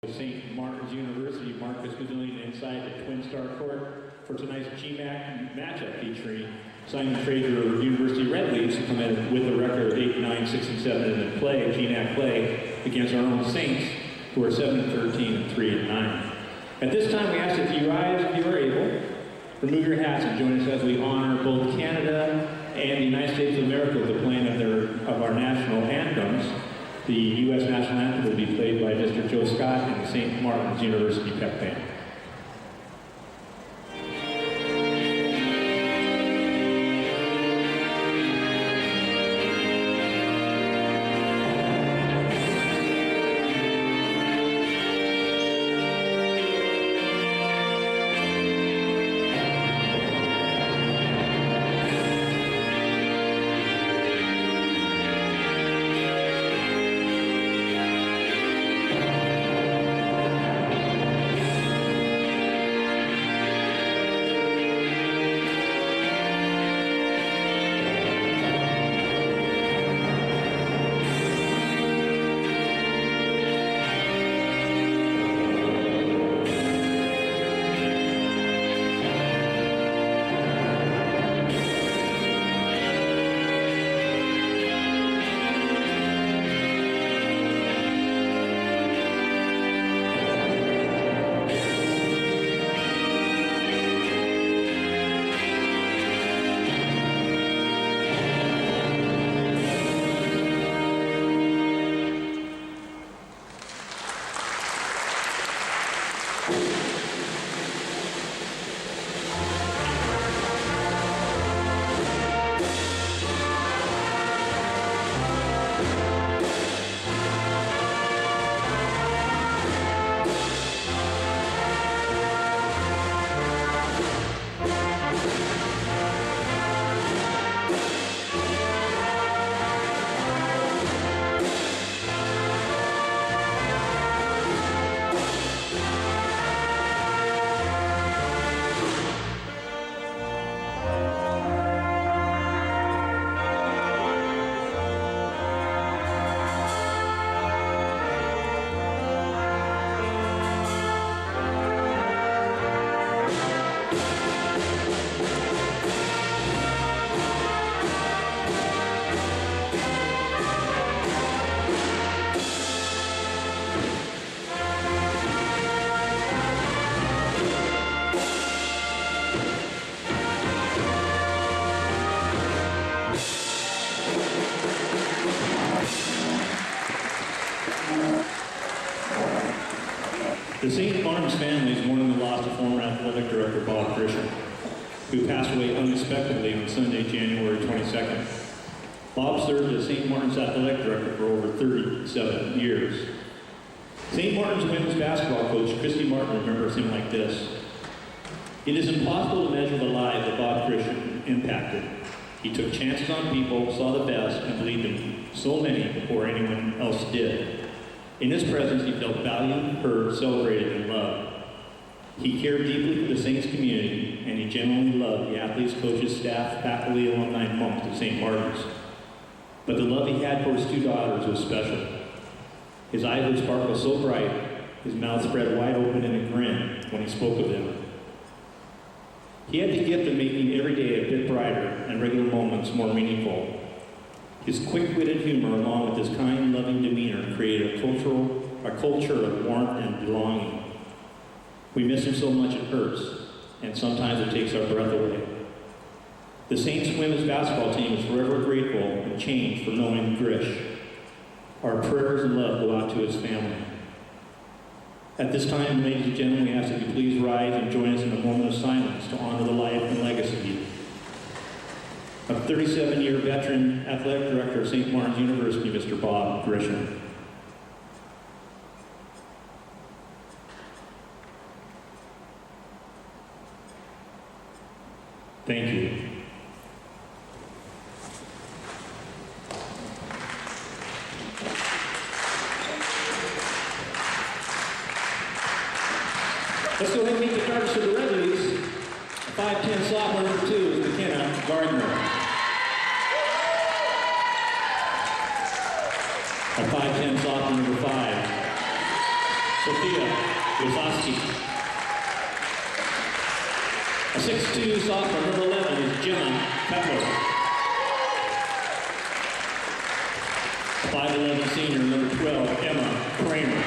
St. Martin's University, Marcus Gazillion inside the Twin Star Court for tonight's GMAC matchup featuring Simon Fraser of University Red Leafs, who come in with a record of 8-9, 6-7 in the play, GMAC play, against our own Saints, who are 7-13 and 3-9. At this time, we ask that you rise, if you are able, remove your hats and join us as we honor both Canada and the United States of America with the playing of our national anthems. The U.S. National Anthem will be played by Mr. Joe Scott and the St. Martin's University Pep Band. The St. Martin's family is mourning the loss of former athletic director Bob Grisham, who passed away unexpectedly on Sunday, January 22nd. Bob served as St. Martin's athletic director for over 37 years. St. Martin's women's basketball coach Christy Martin remembers him like this: "It is impossible to measure the lives that Bob Grisham impacted. He took chances on people, saw the best, and believed in so many before anyone else did. In his presence, he felt valued, heard, celebrated, and loved. He cared deeply for the Saints community, and he genuinely loved the athletes, coaches, staff, faculty, alumni, and monks of St. Martin's. But the love he had for his two daughters was special. His eyes would sparkle so bright, his mouth spread wide open in a grin when he spoke of them. He had the gift of making every day a bit brighter and regular moments more meaningful. His quick-witted humor, along with his kind, loving demeanor, created a culture of warmth and belonging. We miss him so much it hurts, and sometimes it takes our breath away. The Saints women's basketball team is forever grateful and changed for knowing Grish. Our prayers and love go out to his family." At this time, ladies and gentlemen, we ask that you please rise and join us in a moment of silence to honor the life and legacy of 37-year veteran athletic director of St. Martin's University, Mr. Bob Grisham. Thank you. Let's go ahead and meet the starters for the Red Leafs. 5'10" sophomore number 2 is McKenna Gardner. A 5'10" sophomore number 5, Sophia Wysocki. A 6'2" sophomore, number 11, is Gemma Cutler. A 5'11" senior, number 12, Emma Kramer.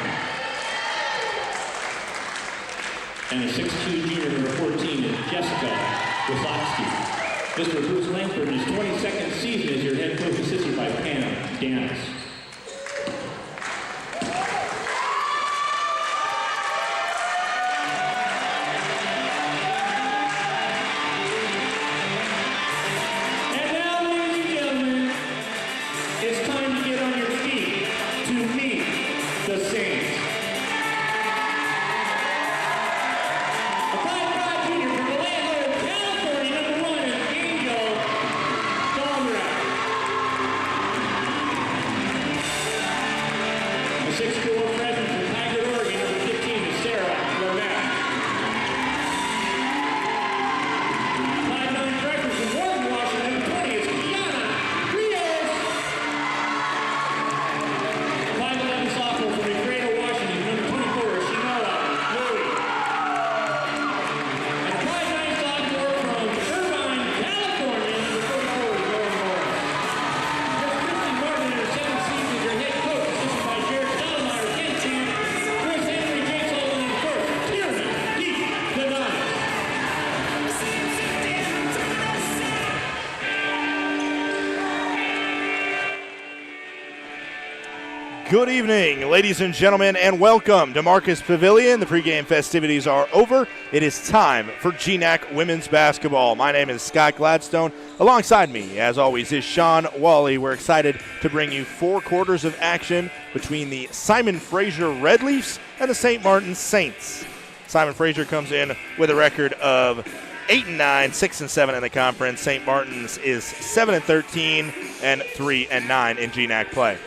And a 6'2" junior, number 14, is Jessica Wysocki. Mr. Bruce Langford, in his 22nd season as your head coach, assisted by Pam Danis. Good evening, ladies and gentlemen, and welcome to Marcus Pavilion. The pregame festivities are over. It is time for GNAC women's basketball. My name is Scott Gladstone. Alongside me, as always, is Sean Wally. We're excited to bring you 4 quarters of action between the Simon Fraser Red Leafs and the St. Martin Saints. Simon Fraser comes in with a record of 8-9, 6-7 in the conference. St. Martin's is 7-13 and 3-9 in GNAC play.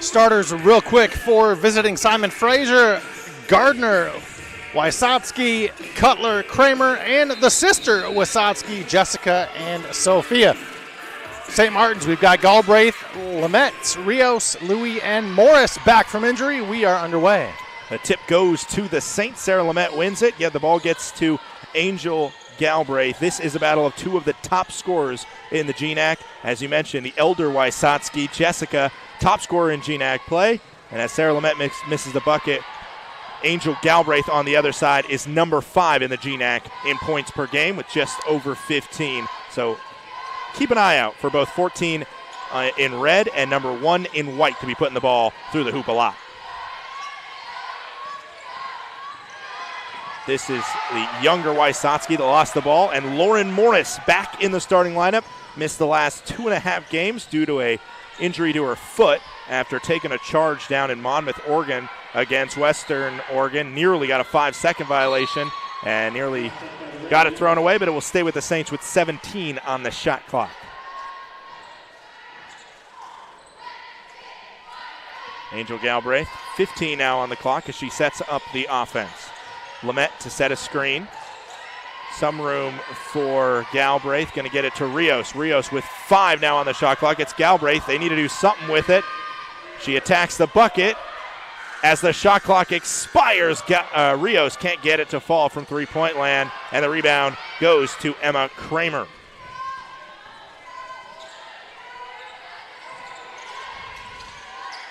Starters real quick for visiting Simon Fraser: Gardner, Wysocki, Cutler, Kramer, and the sister Wysocki, Jessica and Sophia. St. Martin's, we've got Galbraith, Lamette, Rios, Louis, and Morris back from injury. We are underway. The tip goes to the Saints. Sarah Lamette wins it. The ball gets to Angel Galbraith. This is a battle of 2 of the top scorers in the GNAC. As you mentioned, the elder Wysocki, Jessica, top scorer in GNAC play. And as Sarah Lamette misses the bucket, Angel Galbraith on the other side is number 5 in the GNAC in points per game with just over 15. So keep an eye out for both 14 in red and number 1 in white to be putting the ball through the hoop a lot. This is the younger Wysocki that lost the ball, and Lauren Morris back in the starting lineup. Missed the last 2.5 games due to a injury to her foot after taking a charge down in Monmouth, Oregon against Western Oregon. Nearly got a 5-second violation and nearly got it thrown away, but it will stay with the Saints with 17 on the shot clock. Angel Galbraith, 15 now on the clock as she sets up the offense. Lamette to set a screen. Some room for Galbraith. Going to get it to Rios. Rios with 5 now on the shot clock. It's Galbraith. They need to do something with it. She attacks the bucket. As the shot clock expires, Rios can't get it to fall from three-point land, and the rebound goes to Emma Kramer.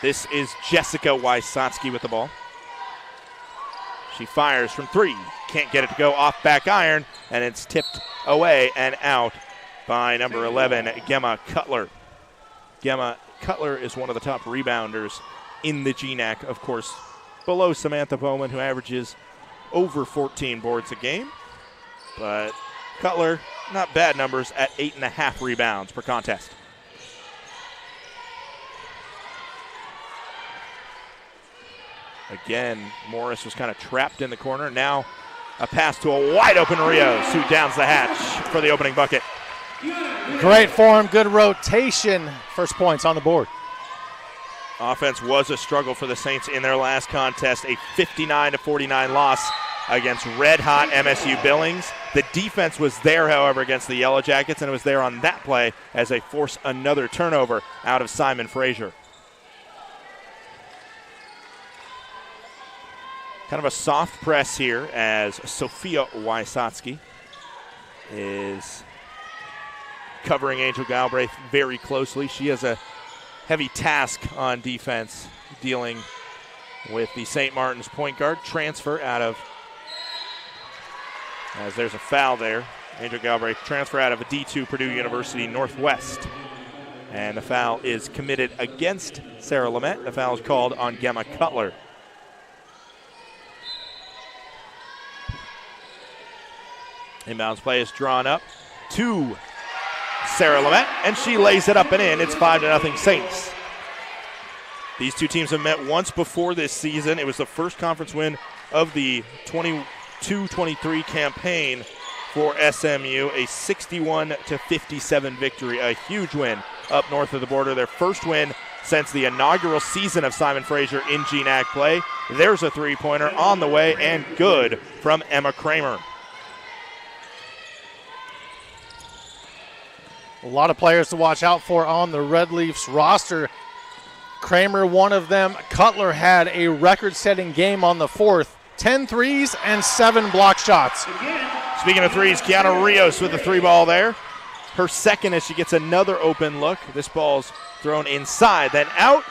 This is Jessica Wysocki with the ball. She fires from 3. Can't get it to go off back iron, and it's tipped away and out by number 11, Gemma Cutler. Gemma Cutler is one of the top rebounders in the GNAC, of course, below Samantha Bowman, who averages over 14 boards a game. But Cutler, not bad numbers at 8.5 rebounds per contest. Again, Morris was kind of trapped in the corner. Now a pass to a wide-open Rios, who downs the hatch for the opening bucket. Great form, good rotation. First points on the board. Offense was a struggle for the Saints in their last contest, a 59-49 loss against red-hot MSU Billings. The defense was there, however, against the Yellow Jackets, and it was there on that play as they force another turnover out of Simon Fraser. Kind of a soft press here as Sophia Wysocki is covering Angel Galbraith very closely. She has a heavy task on defense dealing with the St. Martin's point guard. Transfer out of, as there's a foul there, Angel Galbraith transfer out of a D2 Purdue University Northwest. And the foul is committed against Sarah Lamette. The foul is called on Gemma Cutler. Inbounds play is drawn up to Sarah Lamette, and she lays it up and in. It's 5-0 Saints. These two teams have met once before this season. It was the first conference win of the 22-23 campaign for SMU, a 61-57 victory, a huge win up north of the border. Their first win since the inaugural season of Simon Fraser in GNAC play. There's a three-pointer on the way and good from Emma Kramer. A lot of players to watch out for on the Red Leafs roster. Kramer, one of them. Cutler had a record-setting game on the fourth. 10 threes and 7 block shots. Speaking of threes, Kiana Rios with the three ball there. Her second as she gets another open look. This ball's thrown inside, then out,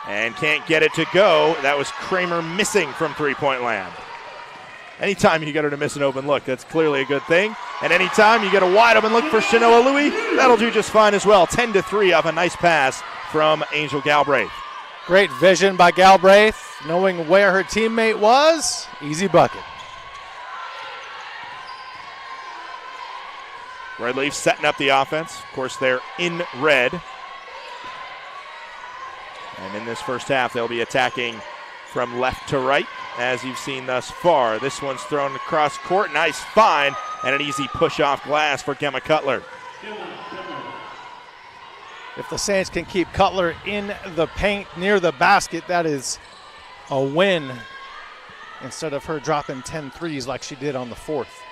and can't get it to go. That was Kramer missing from three-point land. Anytime you get her to miss an open look, that's clearly a good thing. And anytime you get a wide open look for Shanoa Louie, that'll do just fine as well. 10-3 off a nice pass from Angel Galbraith. Great vision by Galbraith, knowing where her teammate was. Easy bucket. Red Leafs setting up the offense. Of course, they're in red. And in this first half, they'll be attacking from left to right, as you've seen thus far. This one's thrown across court. Nice find, and an easy push-off glass for Gemma Cutler. If the Saints can keep Cutler in the paint near the basket, that is a win instead of her dropping 10 threes like she did on the fourth.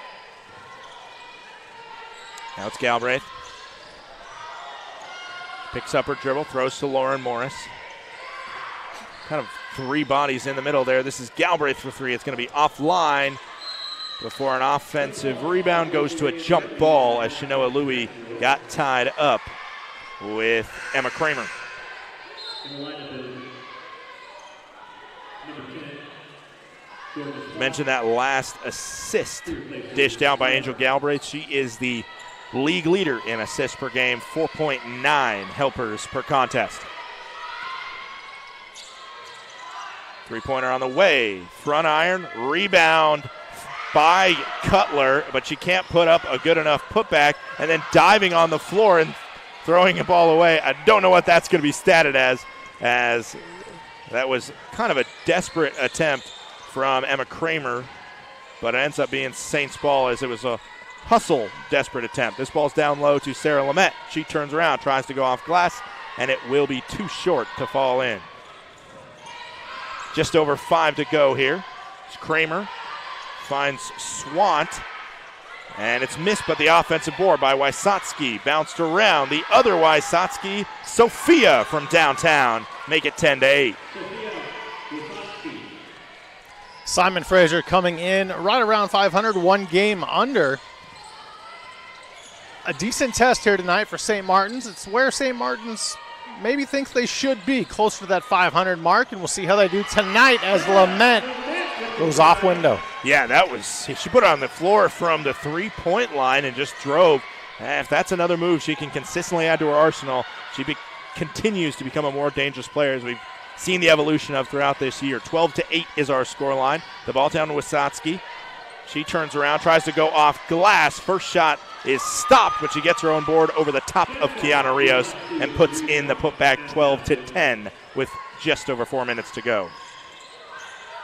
Now it's Galbraith. Picks up her dribble, throws to Lauren Morris. Kind of three bodies in the middle there. This is Galbraith for three. It's going to be offline before an offensive rebound goes to a jump ball as Shanoa Louie got tied up with Emma Kramer. Mentioned that last assist dished out by Angel Galbraith. She is the league leader in assists per game, 4.9 helpers per contest. Three-pointer on the way. Front iron, rebound by Cutler, but she can't put up a good enough putback, and then diving on the floor and throwing the ball away. I don't know what that's going to be statted as that was kind of a desperate attempt from Emma Kramer, but it ends up being Saints ball as it was a hustle, desperate attempt. This ball's down low to Sarah Lamette. She turns around, tries to go off glass, and it will be too short to fall in. Just over 5 to go here. It's Kramer finds Swant, and it's missed, but the offensive board by Wysocki bounced around. The other Wysocki, Sophia from downtown, make it 10-8. Simon Fraser coming in right around 500, one game under. A decent test here tonight for St. Martin's. It's where St. Martin's maybe thinks they should be, close to that 500 mark, and we'll see how they do tonight as Lamette goes off window. Yeah, that was, she put it on the floor from the three-point line and just drove. If that's another move she can consistently add to her arsenal, she continues to become a more dangerous player as we've seen the evolution of throughout this year. 12-8 is our scoreline. The ball down to Wysocki. She turns around, tries to go off glass. First shot is stopped, but she gets her own board over the top of Kiana Rios and puts in the putback 12-10 with just over 4 minutes to go.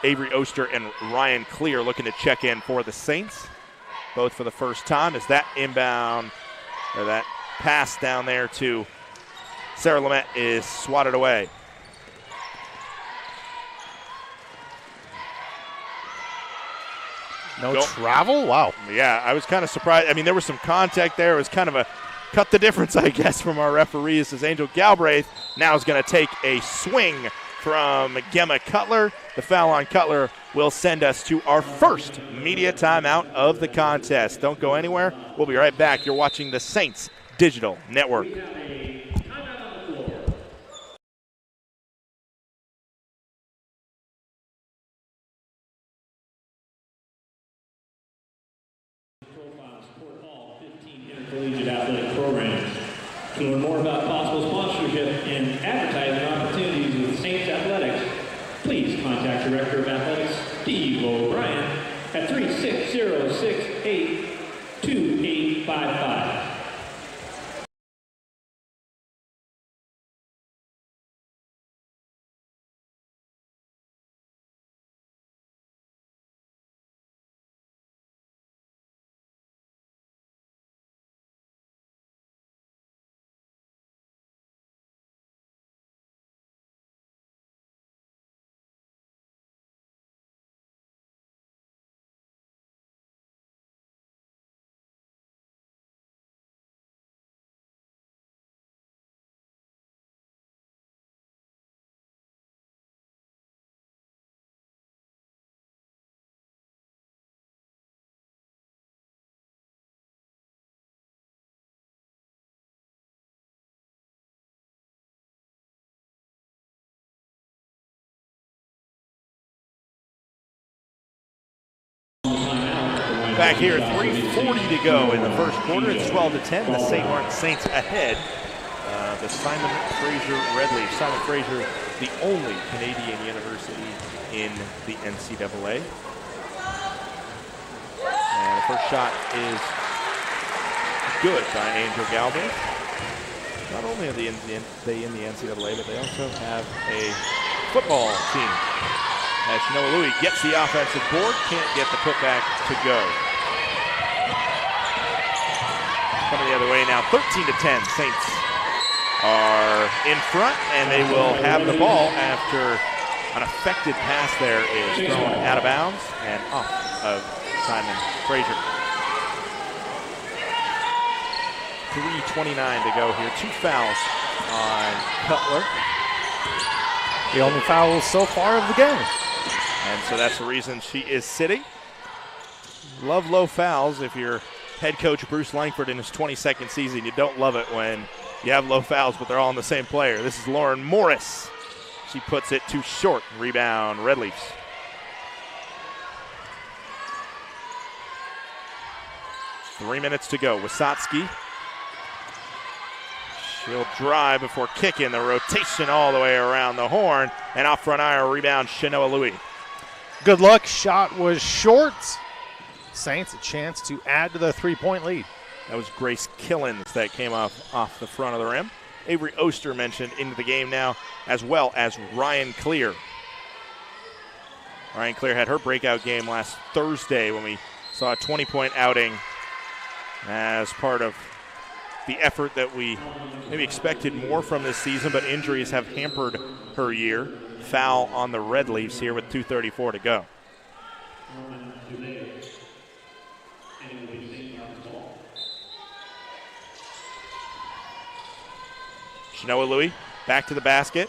Avery Oster and Ryan Clear looking to check in for the Saints, both for the first time, as that inbound, or that pass down there to Sarah Lamette is swatted away. No travel? Wow. Yeah, I was kind of surprised. I mean, there was some contact there. It was kind of a cut the difference, I guess, from our referees, as Angel Galbraith now is going to take a swing from Gemma Cutler. The foul on Cutler will send us to our first media timeout of the contest. Don't go anywhere. We'll be right back. You're watching the Saints Digital Network. Collegiate athletic programs. To learn more about possible sponsorship and advertising opportunities with Saints Athletics, please contact Director of Athletics Steve O'Brien at 360-68-2855. Back here, 3:40 to go in the first quarter. It's 12-10. The St. Martin Saints ahead. The Simon Fraser Redleaf. Simon Fraser, the only Canadian university in the NCAA. And the first shot is good by Angel Galvez. Not only are they in the NCAA, but they also have a football team. As Shanoa Louis gets the offensive board, can't get the putback to go. Coming the other way now, 13-10. Saints are in front, and they will have the ball after an effective pass there is thrown out of bounds and off of Simon Fraser. 3:29 to go here. 2 fouls on Cutler. The only foul so far of the game. And so that's the reason she is sitting. Love low fouls. If you're head coach Bruce Langford in his 22nd season, you don't love it when you have low fouls, but they're all on the same player. This is Lauren Morris. She puts it too short. Rebound, Red Leafs. Three minutes to go. Wisotsky. She'll drive before kicking. The rotation all the way around the horn. And off front iron, rebound, Shanoa Louis. Good luck. Shot was short. Saints a chance to add to the 3-point lead. That was Grace Killens that came off the front of the rim. Avery Oster mentioned into the game now, as well as Ryan Clear. Ryan Clear had her breakout game last Thursday when we saw a 20-point outing as part of the effort that we maybe expected more from this season, but injuries have hampered her year. Foul on the Red Leafs here with 2:34 to go. Shanoa Louis back to the basket.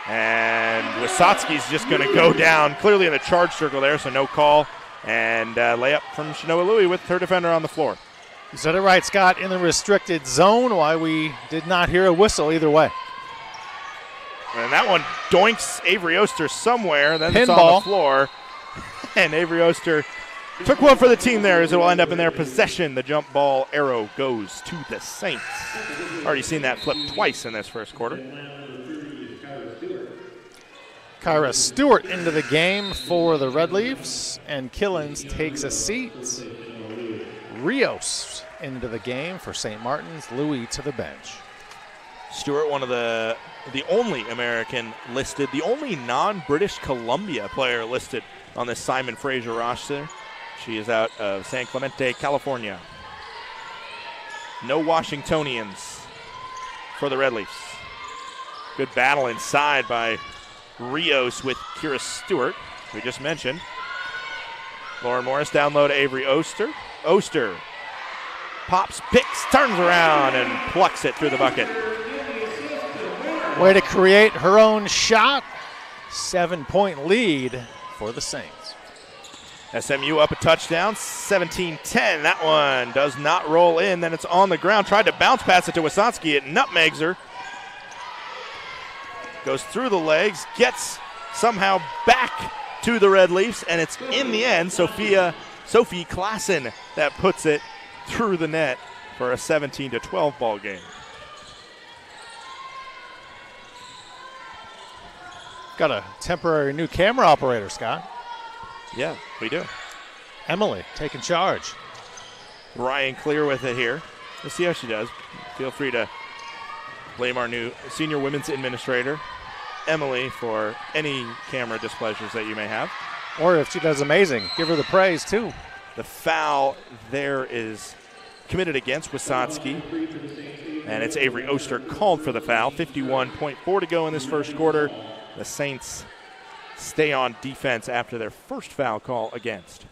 And Wisotsky's just going to go down clearly in the charge circle there, so no call. And layup from Shanoa Louis with her defender on the floor. You said it right, Scott, in the restricted zone. Why we did not hear a whistle either way. And that one doinks Avery Oster somewhere. Then it's on Pinball. the floor. And Avery Oster took one for the team there as it will end up in their possession. The jump ball arrow goes to the Saints. Already seen that flip twice in this first quarter. Kyra Stewart into the game for the Red Leafs, and Killens takes a seat. Rios into the game for St. Martin's, Louis to the bench. Stewart, one of the only American listed, the only non-British Columbia player listed on this Simon Fraser roster. She is out of San Clemente, California. No Washingtonians for the Red Leafs. Good battle inside by Rios with Kira Stewart, we just mentioned. Lauren Morris down low to Avery Oster. Oster pops, picks, turns around, and plucks it through the bucket. Way to create her own shot. 7-point lead for the Saints. SMU up a touchdown, 17-10. That one does not roll in. Then it's on the ground. Tried to bounce pass it to Wasatski. It nutmegs her. Goes through the legs, gets somehow back to the Red Leafs, and it's in the end Sophie Klassen that puts it through the net for a 17-12 ball game. Got a temporary new camera operator, Scott. Yeah, we do. Emily taking charge. Ryan clear with it here. Let's see how she does. Feel free to blame our new senior women's administrator, Emily, for any camera displeasures that you may have. Or if she does amazing, give her the praise too. The foul there is committed against Wasatski, and it's Avery Oster called for the foul. 51.4 to go in this first quarter. The Saints stay on defense after their first foul call against.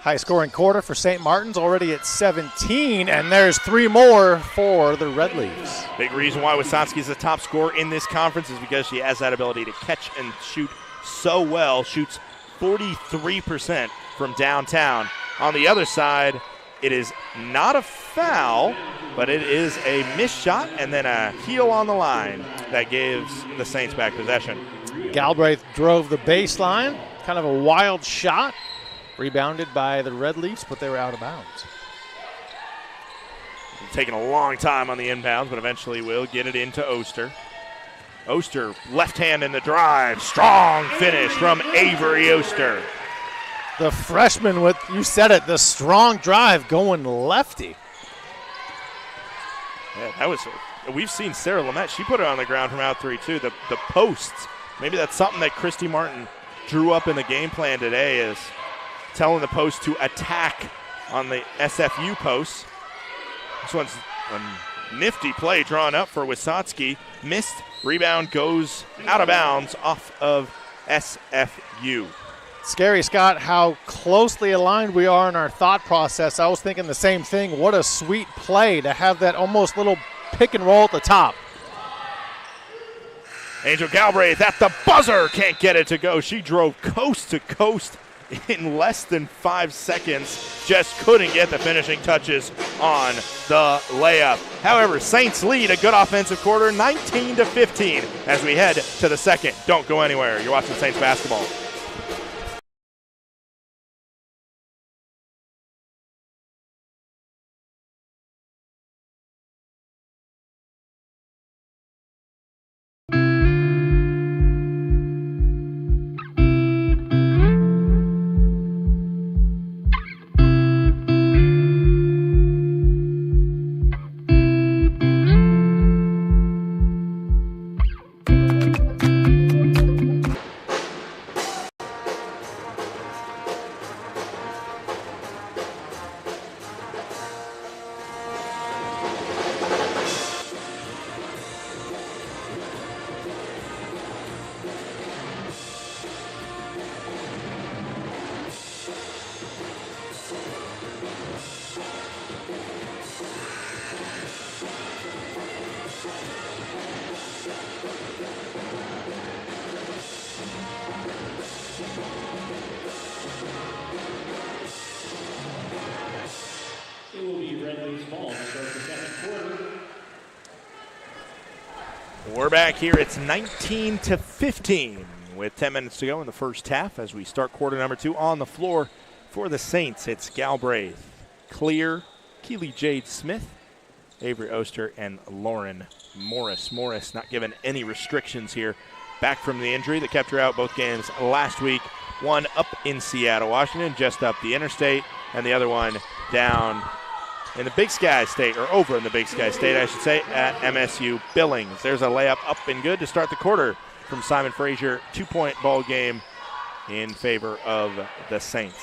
High-scoring quarter for St. Martin's, already at 17, and there's 3 more for the Red Leaves. Big reason why Wasatski is the top scorer in this conference is because she has that ability to catch and shoot so well. Shoots 43% from downtown. On the other side, it is not a foul, but it is a missed shot and then a heel on the line that gives the Saints back possession. Galbraith drove the baseline, kind of a wild shot. Rebounded by the Red Leafs, but they were out of bounds. Taking a long time on the inbounds, but eventually will get it into Oster. Oster, left hand in the drive. Strong finish from Avery Oster. The freshman with, you said it, the strong drive going lefty. Yeah, that was, we've seen Sarah Lamette. She put it on the ground from out 3 too. The posts, maybe that's something that Christy Martin drew up in the game plan today, is telling the post to attack on the SFU posts. This one's a nifty play drawn up for Wasatski. Missed. Rebound goes out of bounds off of SFU. Scary, Scott, how closely aligned we are in our thought process. I was thinking the same thing. What a sweet play to have that almost little pick and roll at the top. Angel Galbraith at the buzzer. Can't get it to go. She drove coast to coast in less than 5 seconds. Just couldn't get the finishing touches on the layup. However, Saints lead a good offensive quarter, 19-15, as we head to the second. Don't go anywhere. You're watching Saints basketball. We're back here. It's 19-15 with 10 minutes to go in the first half as we start quarter number 2 on the floor for the Saints. It's Galbraith, Clear, Keely Jade Smith, Avery Oster, and Lauren Morris. Morris not given any restrictions here. Back from the injury that kept her out both games last week. One up in Seattle, Washington, just up the interstate, and the other one down in the Big Sky State, or over in the Big Sky State, I should say, at MSU Billings. There's a layup up and good to start the quarter from Simon Fraser. 2-point ball game in favor of the Saints.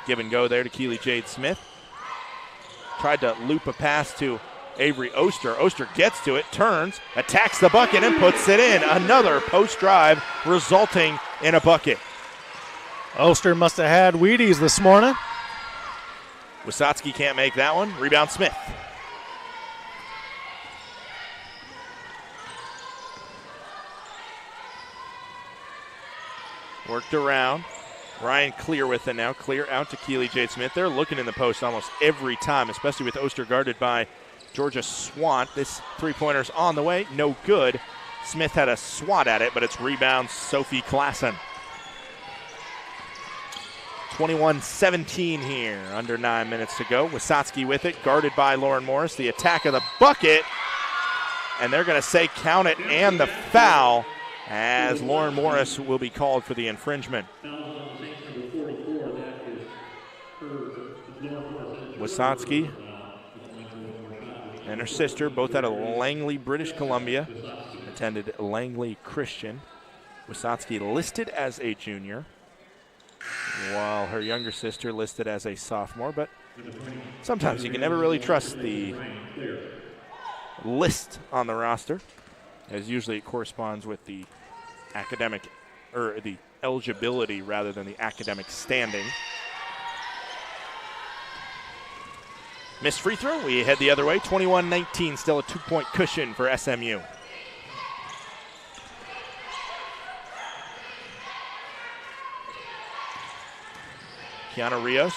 Give and go there to Keely Jade Smith. Tried to loop a pass to Avery Oster. Oster gets to it, turns, attacks the bucket, and puts it in. Another post drive resulting in a bucket. Oster must have had Wheaties this morning. Wasatski can't make that one. Rebound Smith. Worked around. Ryan Clear with it now. Clear out to Keely Jade Smith. They're looking in the post almost every time, especially with Oster guarded by Georgia Swant. This three-pointer's on the way. No good. Smith had a swat at it, but it's rebound Sophie Klassen. 21-17 here. Under 9 minutes to go. Wysocki with it. Guarded by Lauren Morris. The attack of the bucket. And they're going to say count it and the foul, as Lauren Morris will be called for the infringement. Wysocki and her sister, both out of Langley, British Columbia, attended Langley Christian. Wysocki listed as a junior, while her younger sister listed as a sophomore, but sometimes you can never really trust the list on the roster, as usually it corresponds with the academic, or the eligibility rather than the academic standing. Missed free throw. We head the other way. 21-19, still a 2-point cushion for SMU. Kiana Rios.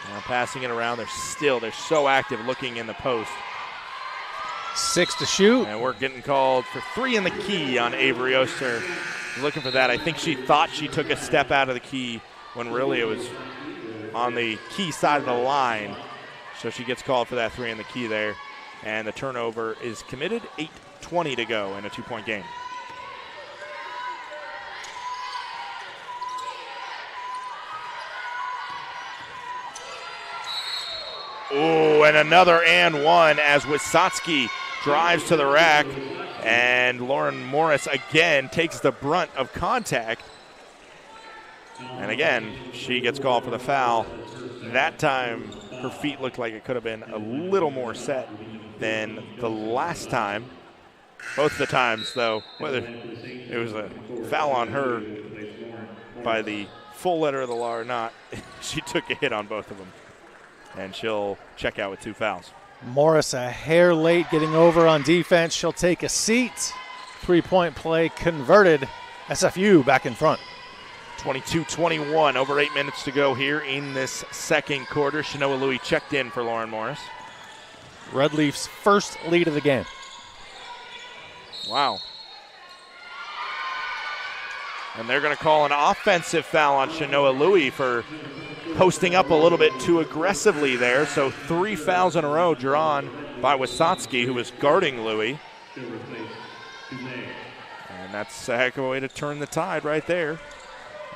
Now passing it around. They're so active looking in the post. 6 to shoot. And we're getting called for 3 in the key on Avery Oster. Looking for that. I think she thought she took a step out of the key when really it was on the key side of the line. So she gets called for that 3 in the key there. And the turnover is committed. 8:20 to go in a 2-point game. Ooh, and another and one as Wysocki drives to the rack. And Lauren Morris again takes the brunt of contact. And again, she gets called for the foul. That time, her feet looked like it could have been a little more set than the last time. Both the times, though, whether it was a foul on her by the full letter of the law or not, she took a hit on both of them. And she'll check out with 2 fouls. Morris a hair late getting over on defense. She'll take a seat. 3-point play converted. SFU back in front. 22-21, over 8 minutes to go here in this second quarter. Shanoa Louie checked in for Lauren Morris. Red Leafs' first lead of the game. Wow. And they're going to call an offensive foul on Shanoa Louie for posting up a little bit too aggressively there. So 3 fouls in a row drawn by Wysocki, who was guarding Louie. And that's a heck of a way to turn the tide right there,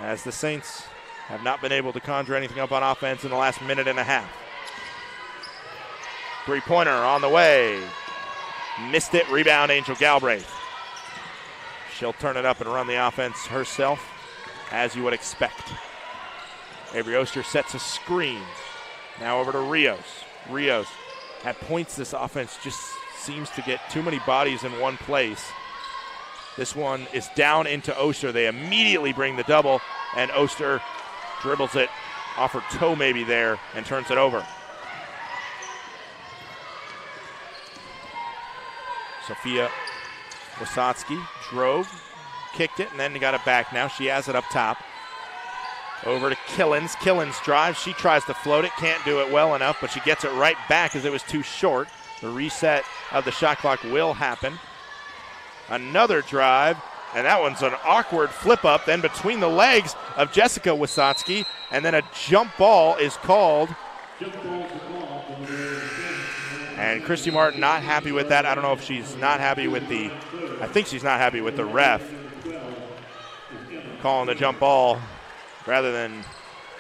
as the Saints have not been able to conjure anything up on offense in the last minute and a half. 3-pointer on the way. Missed it. Rebound, Angel Galbraith. She'll turn it up and run the offense herself, as you would expect. Avery Oster sets a screen. Now over to Rios. Rios, at points, this offense just seems to get too many bodies in one place. This one is down into Oster. They immediately bring the double, and Oster dribbles it off her toe maybe there and turns it over. Sophia Wysocki drove, kicked it, and then got it back. Now she has it up top. Over to Killens. Killens drives. She tries to float it. Can't do it well enough, but she gets it right back as it was too short. The reset of the shot clock will happen. Another drive, and that one's an awkward flip up then between the legs of Jessica Wysocki, and then a jump ball is called. And Christy Martin not happy with that. I don't know if she's not happy with I think she's not happy with the ref calling the jump ball rather than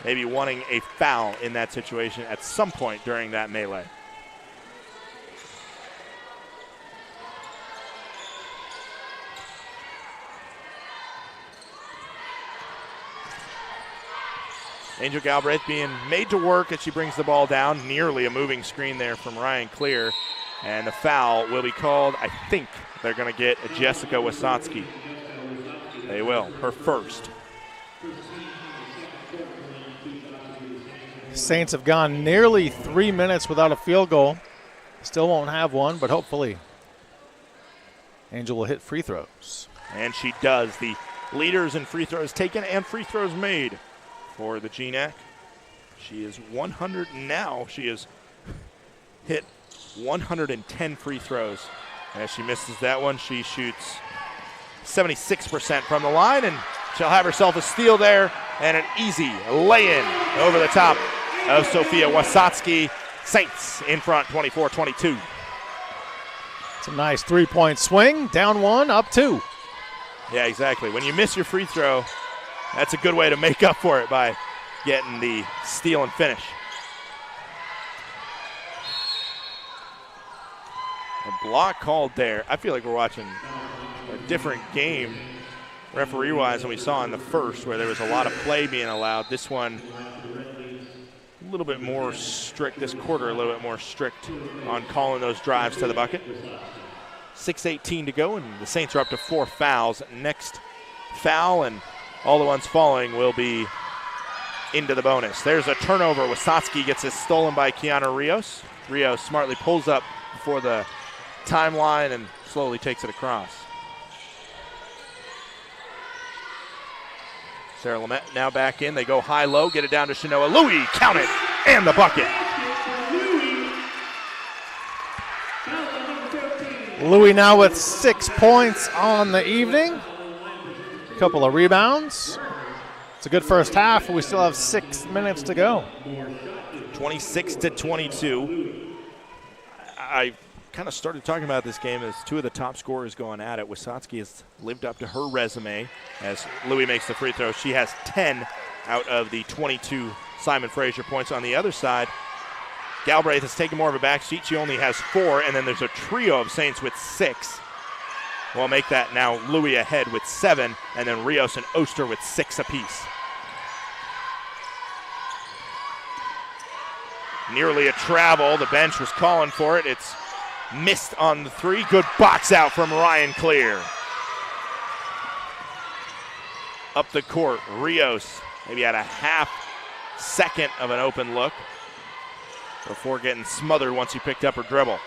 maybe wanting a foul in that situation at some point during that melee. Angel Galbraith being made to work as she brings the ball down. Nearly a moving screen there from Ryan Clear. And the foul will be called. I think they're going to get Jessica Wysocki. They will. Her first. Saints have gone nearly 3 minutes without a field goal. Still won't have one, but hopefully Angel will hit free throws. And she does. The leaders in free throws taken and free throws made for the GNAC. She is 100 now. She has hit 110 free throws. As she misses that one, she shoots 76% from the line, and she'll have herself a steal there and an easy lay-in over the top of Sophia Wasatsky. Saints in front, 24-22. It's a nice three-point swing. Down one, up two. Yeah, exactly. When you miss your free throw, that's a good way to make up for it by getting the steal and finish. A block called there. I feel like we're watching a different game referee-wise than we saw in the first, where there was a lot of play being allowed. This one, a little bit more strict. This quarter, a little bit more strict on calling those drives to the bucket. 6:18 to go, and the Saints are up to 4 fouls. Next foul, and all the ones following will be into the bonus. There's a turnover. Wasatsky gets it stolen by Kiana Rios. Rios smartly pulls up before the timeline and slowly takes it across. Sarah Lamette now back in. They go high-low, get it down to Shanoa Louie. Count it, and the bucket. Louie now with 6 points on the evening. A couple of rebounds. It's a good first half. We still have 6 minutes to go. 26-22. I kind of started talking about this game as two of the top scorers going at it. Wasatsky has lived up to her resume as Louie makes the free throw. She has 10 out of the 22 Simon Fraser points. On the other side, Galbraith has taken more of a back seat. She only has 4, and then there's a trio of Saints with 6. We'll make that now Louie ahead with 7, and then Rios and Oster with 6 apiece. Nearly a travel. The bench was calling for it. It's missed on the 3. Good box out from Ryan Clear. Up the court, Rios maybe had a half second of an open look before getting smothered once he picked up her dribble.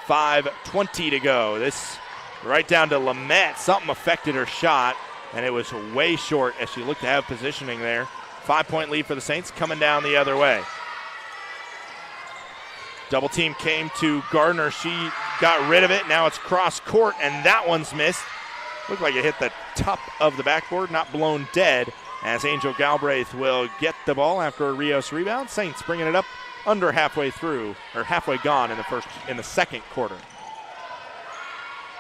5:20 to go. This right down to Lamette. Something affected her shot, and it was way short as she looked to have positioning there. 5-point lead for the Saints coming down the other way. Double team came to Gardner. She got rid of it. Now it's cross court, and that one's missed. Looked like it hit the top of the backboard, not blown dead, as Angel Galbraith will get the ball after a Rios rebound. Saints bringing it up under halfway through, or halfway gone in the second quarter.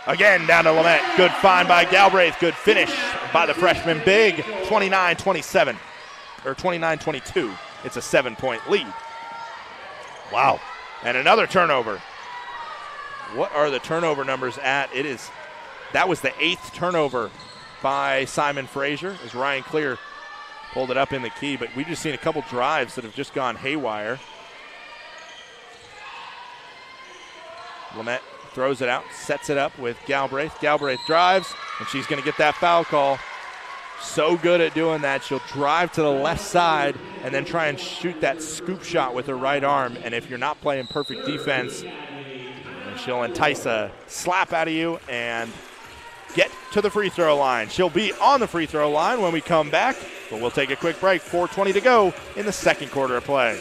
Again, down to Lamette. Good find by Galbraith. Good finish by the freshman big. 29-27, or 29-22. It's a 7-point lead. Wow. And another turnover. What are the turnover numbers at? That was the 8th turnover by Simon Fraser as Ryan Clear pulled it up in the key, but we've just seen a couple drives that have just gone haywire. Lamette throws it out, sets it up with Galbraith. Galbraith drives, and she's going to get that foul call. So good at doing that. She'll drive to the left side and then try and shoot that scoop shot with her right arm. And if you're not playing perfect defense, she'll entice a slap out of you and get to the free throw line. She'll be on the free throw line when we come back, but we'll take a quick break. 4:20 to go in the second quarter of play.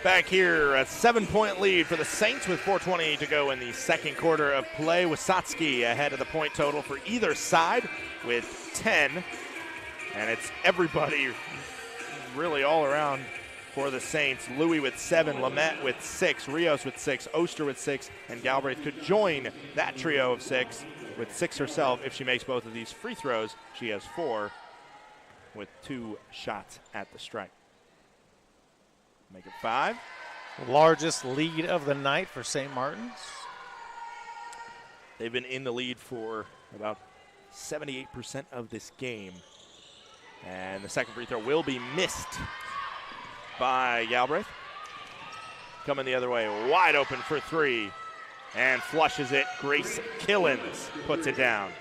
Back here, a 7-point lead for the Saints with 4:20 to go in the second quarter of play. Wysocki ahead of the point total for either side with 10. And it's everybody really all around for the Saints. Louis with 7, Lamette with 6, Rios with 6, Oster with 6, and Galbraith could join that trio of 6 with 6 herself if she makes both of these free throws. She has 4 with 2 shots at the strike. Make it 5. Largest lead of the night for St. Martin's. They've been in the lead for about 78% of this game. And the second free throw will be missed by Galbraith. Coming the other way, wide open for 3. And flushes it. Grace Killens puts it down.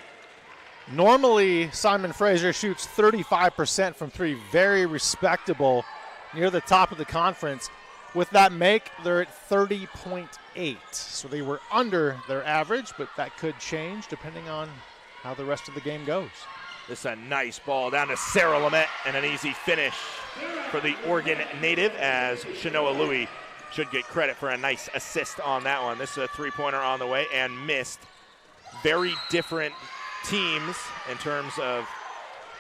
Normally, Simon Fraser shoots 35% from 3. Very respectable, near the top of the conference. With that make, they're at 30.8. So they were under their average, but that could change depending on how the rest of the game goes. This is a nice ball down to Sarah Lamette and an easy finish for the Oregon native as Shanoa Louis should get credit for a nice assist on that one. This is a three-pointer on the way and missed. Very different teams in terms of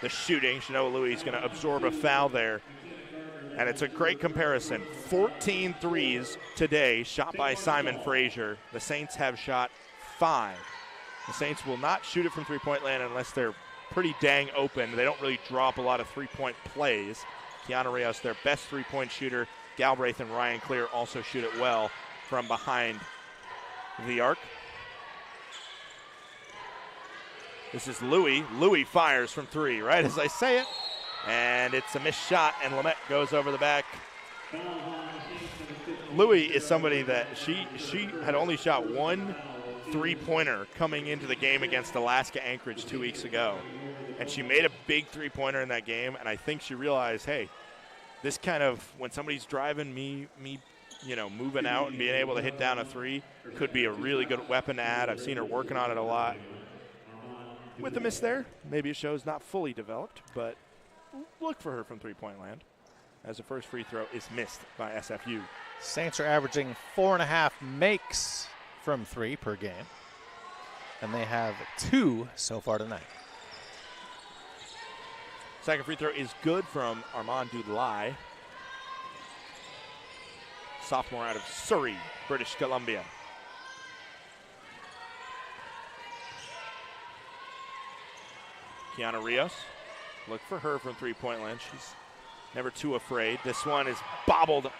the shooting. Shanoa Louis is going to absorb a foul there. And it's a great comparison. 14 threes today shot by Simon Fraser. The Saints have shot 5. The Saints will not shoot it from three-point land unless they're pretty dang open. They don't really drop a lot of three-point plays. Kiana Rios, their best three-point shooter. Galbraith and Ryan Clear also shoot it well from behind the arc. This is Louis. Louis fires from 3, right as I say it. And it's a missed shot, and Lamette goes over the back. Louis is somebody that she had only shot 1 three-pointer coming into the game against Alaska Anchorage 2 weeks ago. And she made a big three-pointer in that game, and I think she realized, hey, this kind of, when somebody's driving me, moving out and being able to hit down a 3 could be a really good weapon to add. I've seen her working on it a lot. With the miss there, maybe it shows not fully developed, but look for her from three-point land as the first free throw is missed by SFU. Saints are averaging 4.5 makes from 3 per game, and they have 2 so far tonight. Second free throw is good from Armand Dudlai, sophomore out of Surrey, British Columbia. Kiana Rios, look for her from three-point land. She's never too afraid. This one is bobbled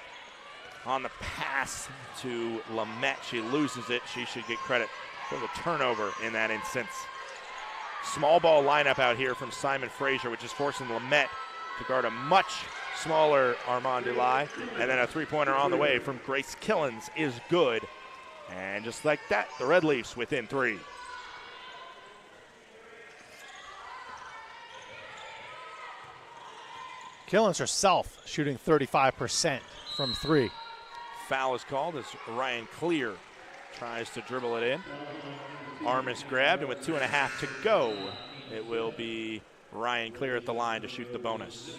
on the pass to Lamette. She loses it. She should get credit for the turnover in that instance. Small ball lineup out here from Simon Fraser, which is forcing Lamette to guard a much smaller Armand Dulai. And then a three-pointer on the way from Grace Killens is good. And just like that, the Red Leafs within 3. Killens herself shooting 35% from 3. Foul is called as Ryan Clear tries to dribble it in. Arm is grabbed, and with 2.5 to go, it will be Ryan Clear at the line to shoot the bonus.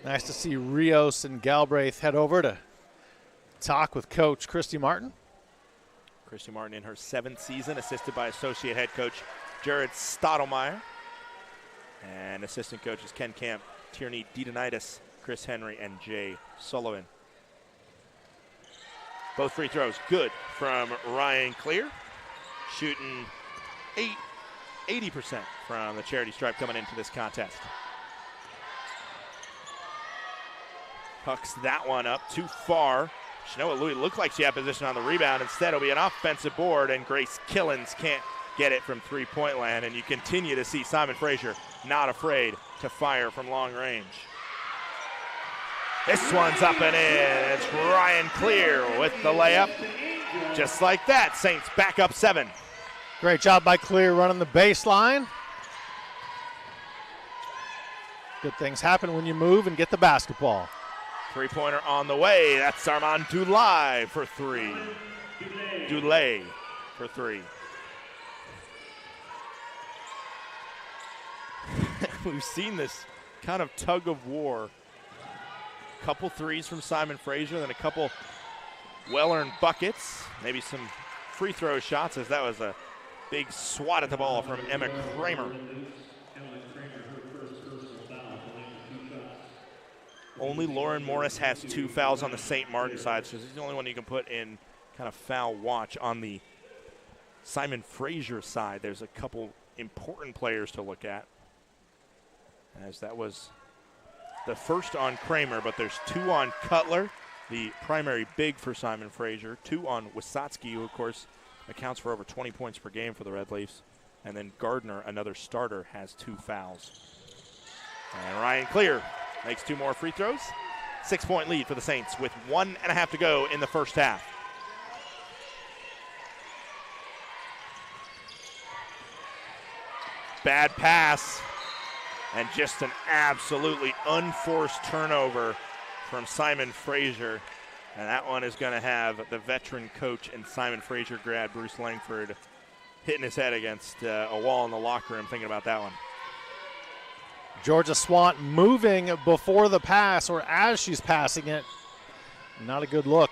Nice to see Rios and Galbraith head over to talk with Coach Christy Martin. Christy Martin in her 7th season, assisted by associate head coach Jared Stottlemyre. And assistant coaches Ken Camp, Tierney Didonitis, Chris Henry, and Jay Sullivan. Both free throws good from Ryan Clear, shooting 80% from the charity stripe coming into this contest. Hucks that one up too far. Shanoa Louis looked like she had position on the rebound. Instead, it'll be an offensive board, and Grace Killens can't get it from three-point land. And you continue to see Simon Fraser not afraid to fire from long range. This one's up and in. It's Ryan Clear with the layup. Just like that, Saints back up 7. Great job by Clear running the baseline. Good things happen when you move and get the basketball. Three-pointer on the way. That's Armand Dulai for 3. Dulay for 3. we've seen this kind of tug of war. Couple threes from Simon Fraser, then a couple well-earned buckets, maybe some free throw shots, as that was a big swat at the ball from Emma Kramer. Only Lauren Morris has 2 fouls on the St. Martin side, so she's the only one you can put in kind of foul watch. On the Simon Fraser side, there's a couple important players to look at, as that was the first on Kramer, but there's 2 on Cutler, the primary big for Simon Fraser, 2 on Wysotsky, who, of course, accounts for over 20 points per game for the Red Leafs. And then Gardner, another starter, has 2 fouls. And Ryan Clear makes 2 more free throws. 6-point lead for the Saints with 1.5 to go in the first half. Bad pass. And just an absolutely unforced turnover from Simon Fraser. And that one is going to have the veteran coach and Simon Fraser grad, Bruce Langford, hitting his head against a wall in the locker room thinking about that one. Georgia Swant moving before the pass, or as she's passing it. Not a good look.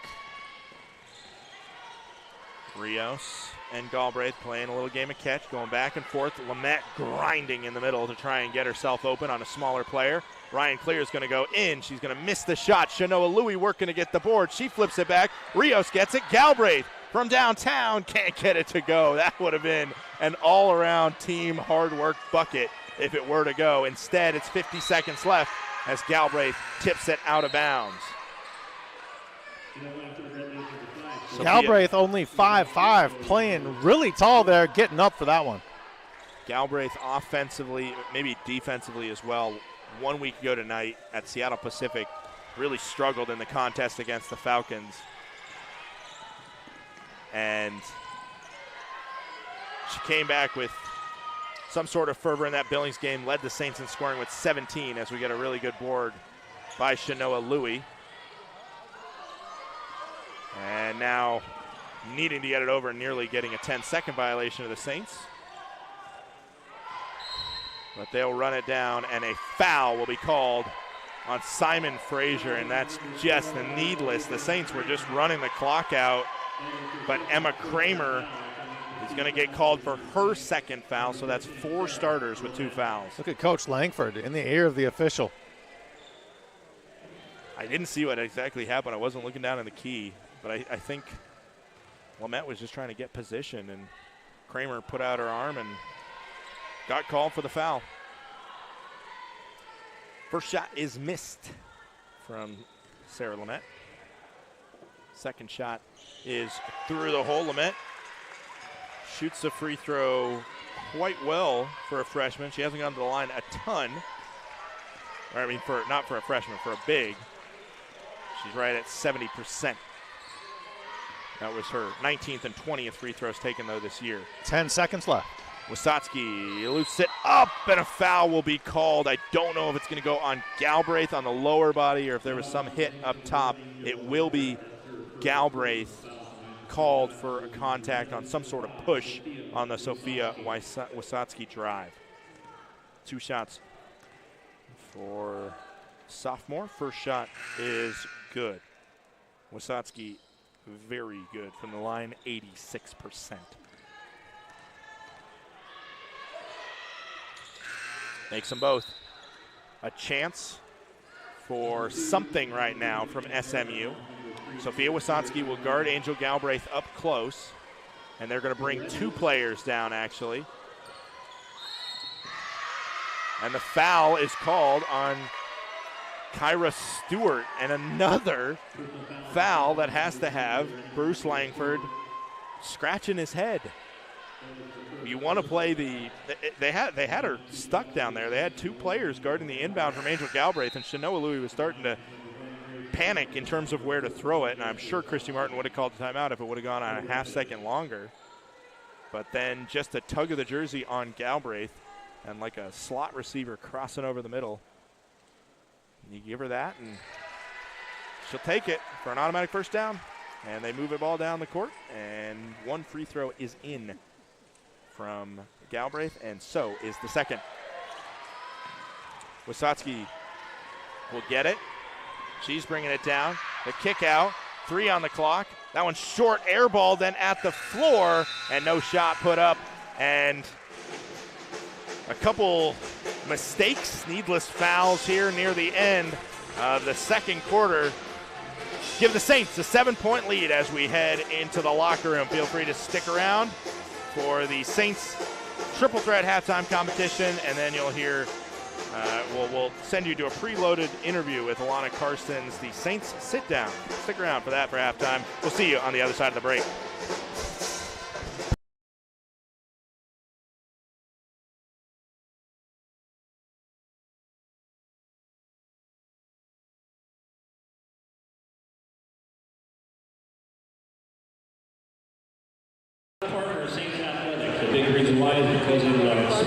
Rios and Galbraith playing a little game of catch, going back and forth. Lamette grinding in the middle to try and get herself open on a smaller player. Ryan Clear is going to go in. She's going to miss the shot. Shanoa Louie working to get the board. She flips it back. Rios gets it. Galbraith from downtown can't get it to go. That would have been an all-around team hard work bucket if it were to go. Instead, it's 50 seconds left as Galbraith tips it out of bounds. Galbraith only 5'5", playing really tall there, getting up for that one. Galbraith offensively, maybe defensively as well. 1 week ago tonight at Seattle Pacific, really struggled in the contest against the Falcons. And she came back with some sort of fervor in that Billings game, led the Saints in scoring with 17 as we get a really good board by Shanoa Louie. And now needing to get it over, nearly getting a 10-second violation of the Saints. But they'll run it down, and a foul will be called on Simon Fraser, and that's just needless. The Saints were just running the clock out, but Emma Kramer is going to get called for her second foul, so that's 4 starters with 2 fouls. Look at Coach Langford in the ear of the official. I didn't see what exactly happened. I wasn't looking down in the key, but I think Lamette was just trying to get position, and Kramer put out her arm and got called for the foul. First shot is missed from Sarah Lamette. Second shot is through the hole. Lamette shoots the free throw quite well for a freshman. She hasn't gone to the line a ton. Or, I mean, not for a freshman, for a big. She's right at 70%. That was her 19th and 20th free throws taken, though, this year. 10 seconds left. Wysotsky loops it up, and a foul will be called. I don't know if it's going to go on Galbraith on the lower body or if there was some hit up top. It will be Galbraith called for a contact on some sort of push on the Sophia Wysotsky drive. 2 shots for sophomore. First shot is good. Wysotsky very good from the line, 86%. Makes them both. A chance for something right now from SMU. Sophia Wysotsky will guard Angel Galbraith up close, and they're going to bring 2 players down, actually. And the foul is called on Kyra Stewart, and another foul that has to have Bruce Langford scratching his head. You want to play they had her stuck down there. They had 2 players guarding the inbound from Angel Galbraith, and Shanoa Louie was starting to panic in terms of where to throw it, and I'm sure Christy Martin would have called the timeout if it would have gone on a half second longer. But then just a tug of the jersey on Galbraith, and like a slot receiver crossing over the middle. You give her that, and she'll take it for an automatic first down. And they move the ball down the court, and 1 free throw is in from Galbraith, and so is the second. Wysocki will get it. She's bringing it down. The kick out. 3 on the clock. That one's short, air ball, then at the floor, and no shot put up. And a couple mistakes, needless fouls here near the end of the second quarter. Give the Saints a 7-point lead as we head into the locker room. Feel free to stick around for the Saints triple threat halftime competition, and then you'll hear, we'll send you to a preloaded interview with Alana Karstens, the Saints sit down. Stick around for that for halftime. We'll see you on the other side of the break. Partner Saints Athletics. The big reason why is because of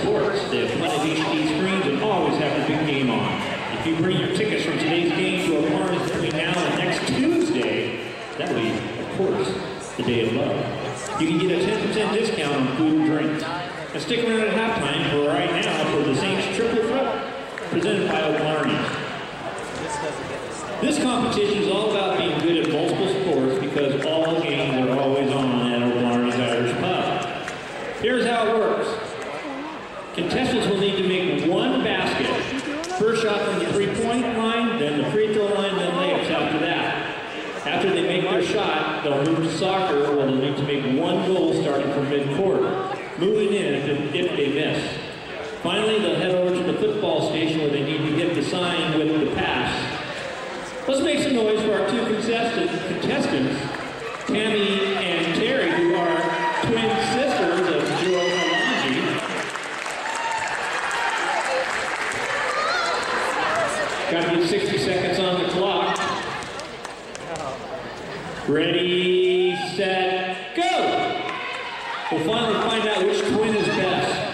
sports. They have plenty of HD screens and always have the big game on. If you bring your tickets from today's game to a party between now and next Tuesday, that will be, of course, the day of love. You can get a 10% discount on food and drinks. And stick around at halftime for right now for the Saints triple threat presented by O'Blarney. This competition is all about being good at multiple sports because all games are always on at O'Blarney's Irish Pub. Here's how it works. Contestants will need to make one basket. First shot from the three-point line, then the free throw line, then layups after that. After they make their shot, they'll move to soccer where they'll need to make one goal starting from mid-court, moving in if they miss. Finally, they'll head over to the football station where they need to get the sign with the pass. Let's make some noise for our two contestants, Tammy and Terry, who are twin sisters of Joe Alonji. Got to get 60 seconds on the clock. Ready, set, go! We'll finally find out which twin is best.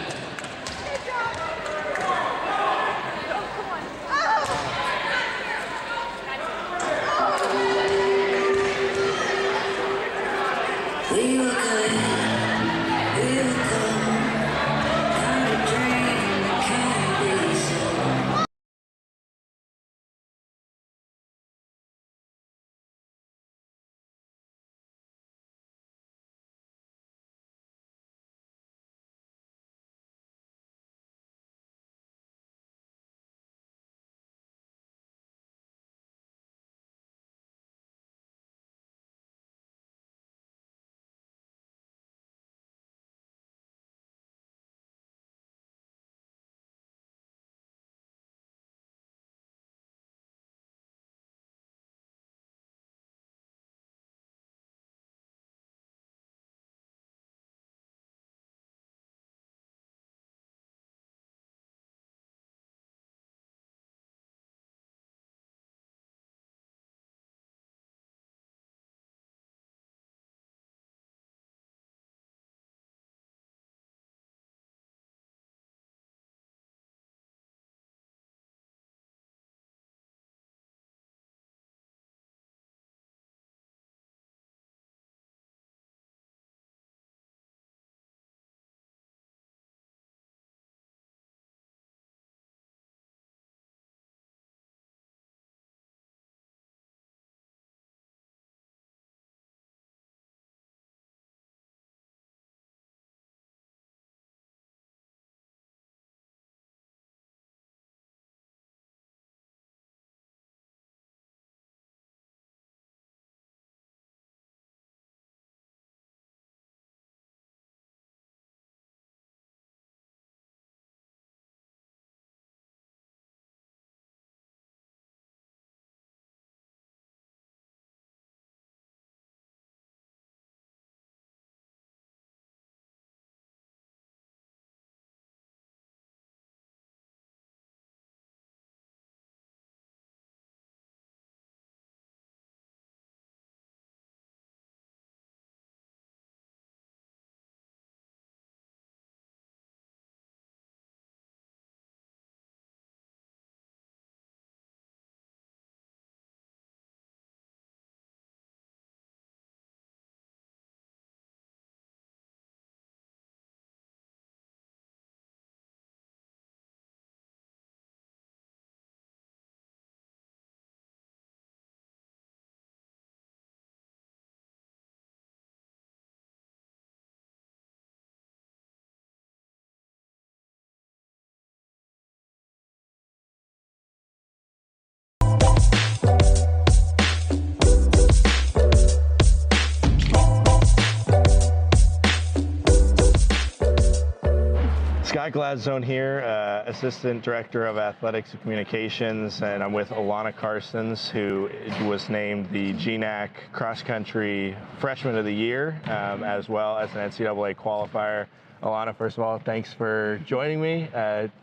Scott Gladstone here, Assistant Director of Athletics and Communications, and I'm with Alana Carstens, who was named the GNAC Cross Country Freshman of the Year, as well as an NCAA qualifier. Alana, first of all, thanks for joining me.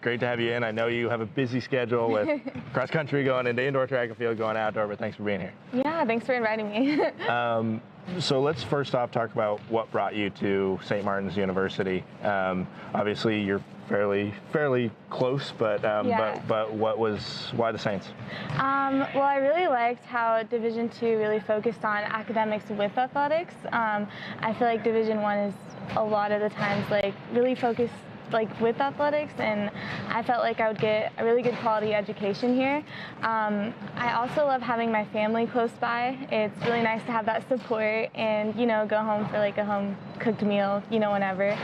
Great to have you in. I know you have a busy schedule with cross country going into indoor track and field going outdoor, but thanks for being here. Yeah, thanks for inviting me. So let's first off talk about what brought you to St. Martin's University. Obviously, you're fairly close, but why the Saints? Well, I really liked how Division II really focused on academics with athletics. I feel like Division I is a lot of the times really focused with athletics, and I felt like I would get a really good quality education here. I also love having my family close by. It's really nice to have that support and, go home for a home cooked meal, whenever.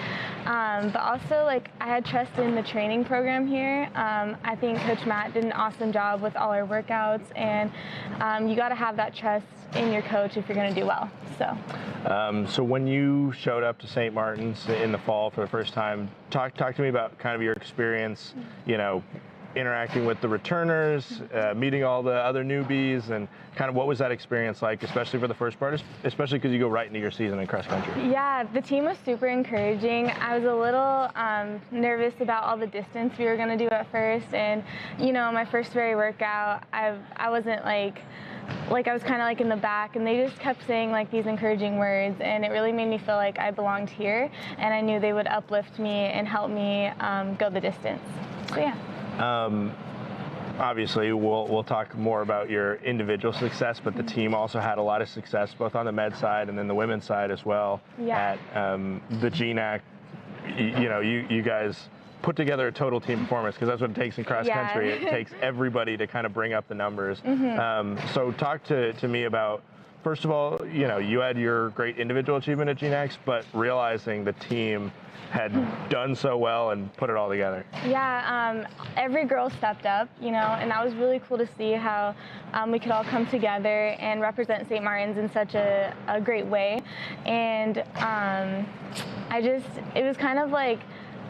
But also I had trust in the training program here. I think Coach Matt did an awesome job with all our workouts, and you got to have that trust in your coach if you're going to do well. So when you showed up to St. Martin's in the fall for the first time, talk to me about kind of your experience, interacting with the returners, meeting all the other newbies, and kind of what was that experience like, especially for the first part, especially because you go right into your season in cross country? Yeah, the team was super encouraging. I was a little nervous about all the distance we were going to do at first, and my first very workout, I wasn't I was kind of in the back, and they just kept saying these encouraging words, and it really made me feel like I belonged here, and I knew they would uplift me and help me go the distance. So yeah. Obviously, we'll talk more about your individual success, but the team also had a lot of success both on the med side and then the women's side as well. Yeah. At the GNAC. You guys put together a total team performance, because that's what it takes in cross country. It takes everybody to kind of bring up the numbers. So talk to me about, first of all, you had your great individual achievement at GNAX, but realizing the team had done so well and put it all together. Yeah, every girl stepped up, and that was really cool to see how we could all come together and represent St. Martin's in such a great way. And it was kind of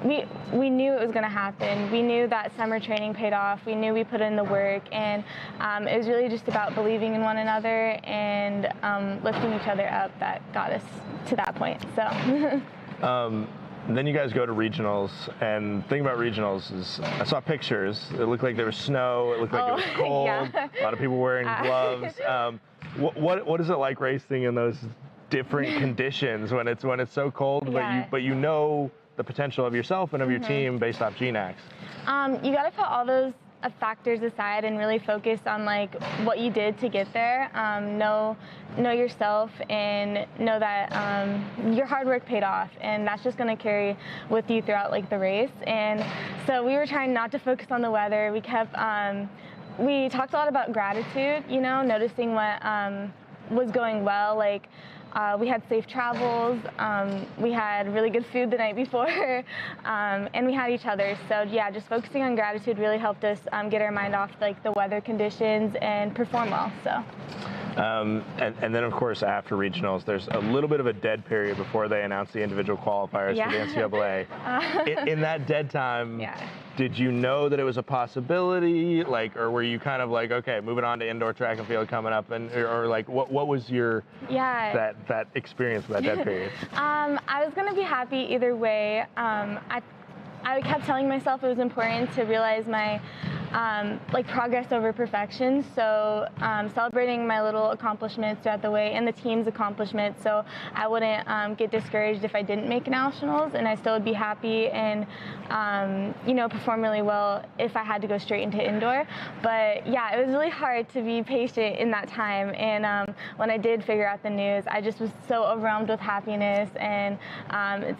we knew it was going to happen. We knew that summer training paid off. We knew we put in the work, and it was really just about believing in one another and lifting each other up that got us to that point. So. Then you guys go to regionals, and the thing about regionals is I saw pictures. It looked like there was snow. It looked like it was cold. Yeah. A lot of people wearing gloves. What is it like racing in those different conditions when it's so cold, but you know the potential of yourself and of your team based off GNAX? You got to put all those factors aside and really focus on what you did to get there. Know yourself and know that your hard work paid off, and that's just going to carry with you throughout the race. And so we were trying not to focus on the weather. We kept we talked a lot about gratitude, noticing what was going well. We had safe travels, we had really good food the night before, and we had each other. So yeah, just focusing on gratitude really helped us get our mind off the weather conditions and perform well. So. And then, of course, after regionals, there's a little bit of a dead period before they announce the individual qualifiers for the NCAA. In that dead time, did you know that it was a possibility, or were you kind of okay, moving on to indoor track and field coming up, or what was your that experience with that dead period? I was gonna be happy either way. I kept telling myself it was important to realize my progress over perfection. So celebrating my little accomplishments throughout the way and the team's accomplishments, so I wouldn't get discouraged if I didn't make nationals, and I still would be happy and perform really well if I had to go straight into indoor. But yeah, it was really hard to be patient in that time, and when I did figure out the news, I just was so overwhelmed with happiness, and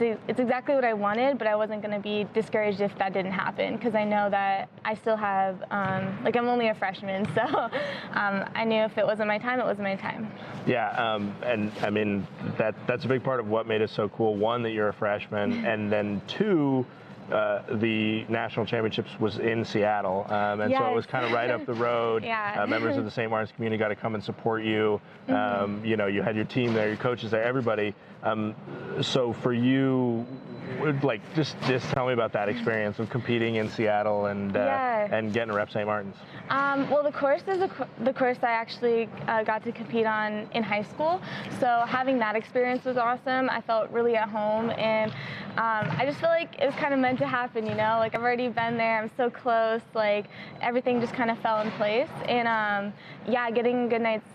it's exactly what I wanted, but I wasn't going to be discouraged if that didn't happen, because I know that I still have I'm only a freshman, so I knew if it wasn't my time, it wasn't my time. Yeah, and I mean that's a big part of what made it so cool. One, that you're a freshman, and then two, the national championships was in Seattle, and so it was kind of right up the road. Members of the St. Martin's community got to come and support you. You had your team there, your coaches there, everybody. So for you, just tell me about that experience of competing in Seattle and getting to rep St. Martin's. Well, the course is the course I actually got to compete on in high school. So having that experience was awesome. I felt really at home, and I just feel like it was kind of meant to happen, you know? Like, I've already been there. I'm so close. Like, everything just kind of fell in place. And yeah, getting a good night's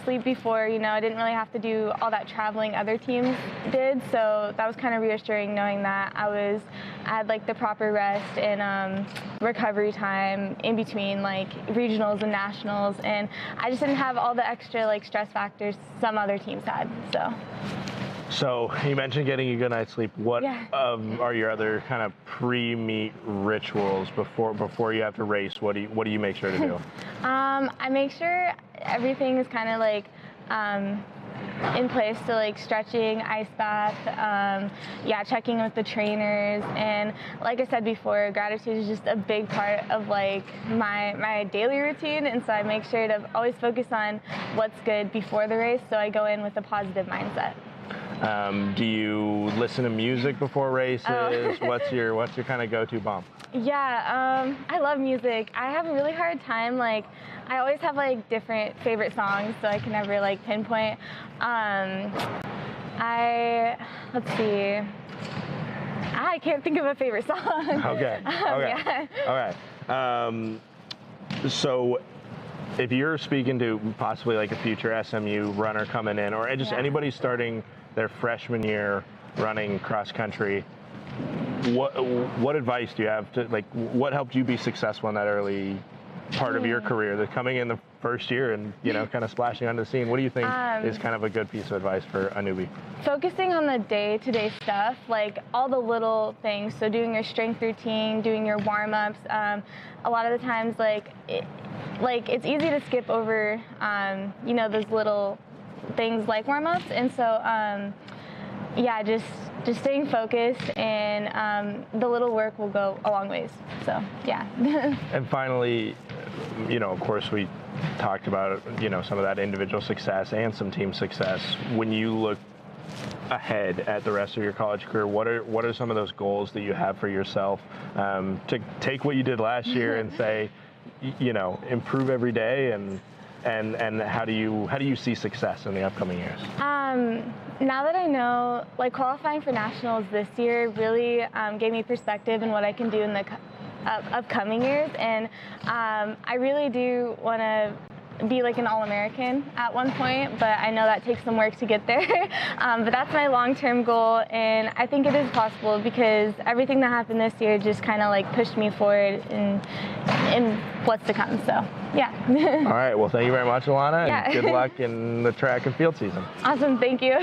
sleep before, you know, I didn't really have to do all that traveling other teams did. So that was kind of reassuring, knowing that I had the proper rest and recovery time in between regionals and nationals, and I just didn't have all the extra stress factors some other teams had. So you mentioned getting a good night's sleep. What are your other kind of pre-meet rituals before you have to race? What do you make sure to do? I make sure everything is kind of in place, so stretching, ice bath, checking with the trainers, and like I said before, gratitude is just a big part of my daily routine, and so I make sure to always focus on what's good before the race, so I go in with a positive mindset. Do you listen to music before races? Oh. What's your kind of go-to bump? Yeah, I love music. I have a really hard time. I always have different favorite songs, so I can never pinpoint. Let's see. I can't think of a favorite song. Okay. Yeah. All right. So, if you're speaking to possibly a future SMU runner coming in, or just anybody starting their freshman year running cross country, what advice do you have to what helped you be successful in that early part of your career, that coming in the first year and kind of splashing onto the scene? What do you think is kind of a good piece of advice for a newbie? Focusing on the day-to-day stuff, all the little things. So doing your strength routine, doing your warm-ups. A lot of the times, it's easy to skip over, those little things like warm-ups, and so just staying focused, and the little work will go a long ways. So yeah. And finally, of course, we talked about some of that individual success and some team success. When you look ahead at the rest of your college career, what are some of those goals that you have for yourself, to take what you did last year and say, improve every day, and how do you see success in the upcoming years? Now that I know, qualifying for nationals this year really gave me perspective in what I can do in the upcoming years, and I really do want to be an All-American at one point, but I know that takes some work to get there. But that's my long-term goal, and I think it is possible because everything that happened this year just kind of pushed me forward in what's to come. So yeah. All right, well, thank you very much, Alana, and good luck in the track and field season. Awesome, thank you.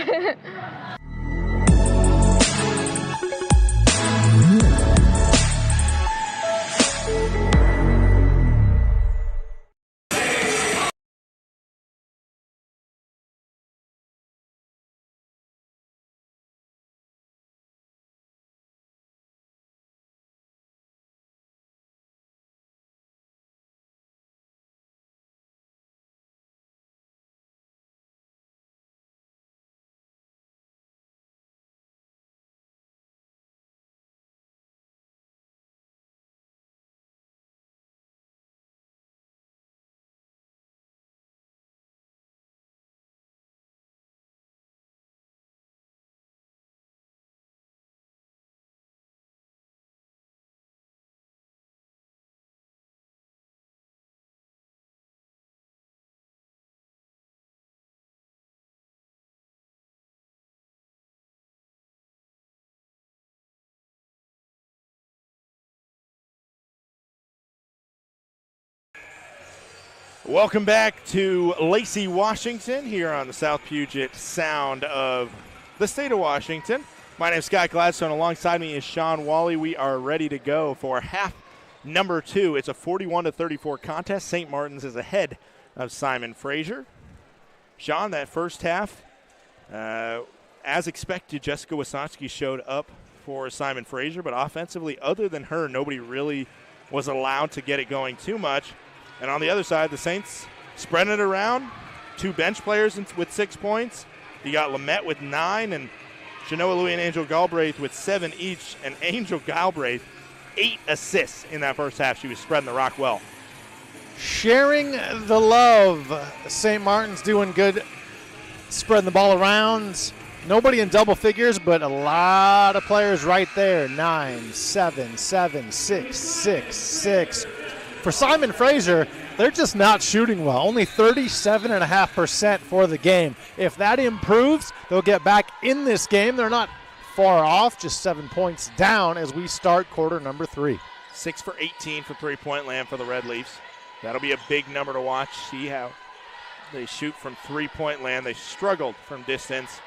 Welcome back to Lacey, Washington, here on the South Puget Sound of the state of Washington. My name is Scott Gladstone. Alongside me is Sean Wally. We are ready to go for half number 2. It's a 41-34 contest. St. Martin's is ahead of Simon Fraser. Sean, that first half, as expected, Jessica Wasatski showed up for Simon Fraser, but offensively, other than her, nobody really was allowed to get it going too much. And on the other side, the Saints spreading it around. 2 bench players with 6 points. You got Lamette with 9, and Shanoa Louie and Angel Galbraith with 7 each, and Angel Galbraith 8 assists in that first half. She was spreading the rock well. Sharing the love. St. Martin's doing good, spreading the ball around. Nobody in double figures, but a lot of players right there. 9, 7, 7, 6, 6, 6. For Simon Fraser, they're just not shooting well. Only 37.5% for the game. If that improves, they'll get back in this game. They're not far off, just 7 points down as we start quarter number 3. 6 for 18 for three-point land for the Red Leafs. That'll be a big number to watch. See how they shoot from three-point land. They struggled from distance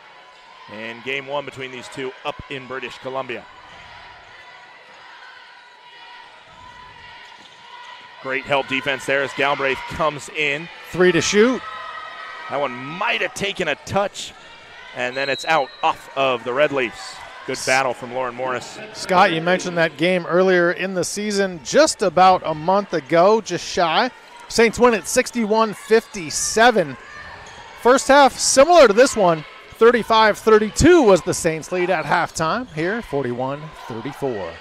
in game 1 between these two up in British Columbia. Great help defense there as Galbraith comes in. 3 to shoot. That one might have taken a touch, and then it's out off of the Red Leafs. Good battle from Lauren Morris. Scott, you mentioned that game earlier in the season, just about a month ago, just shy. Saints win at 61-57. First half, similar to this one, 35-32 was the Saints' lead at halftime. Here, 41-34.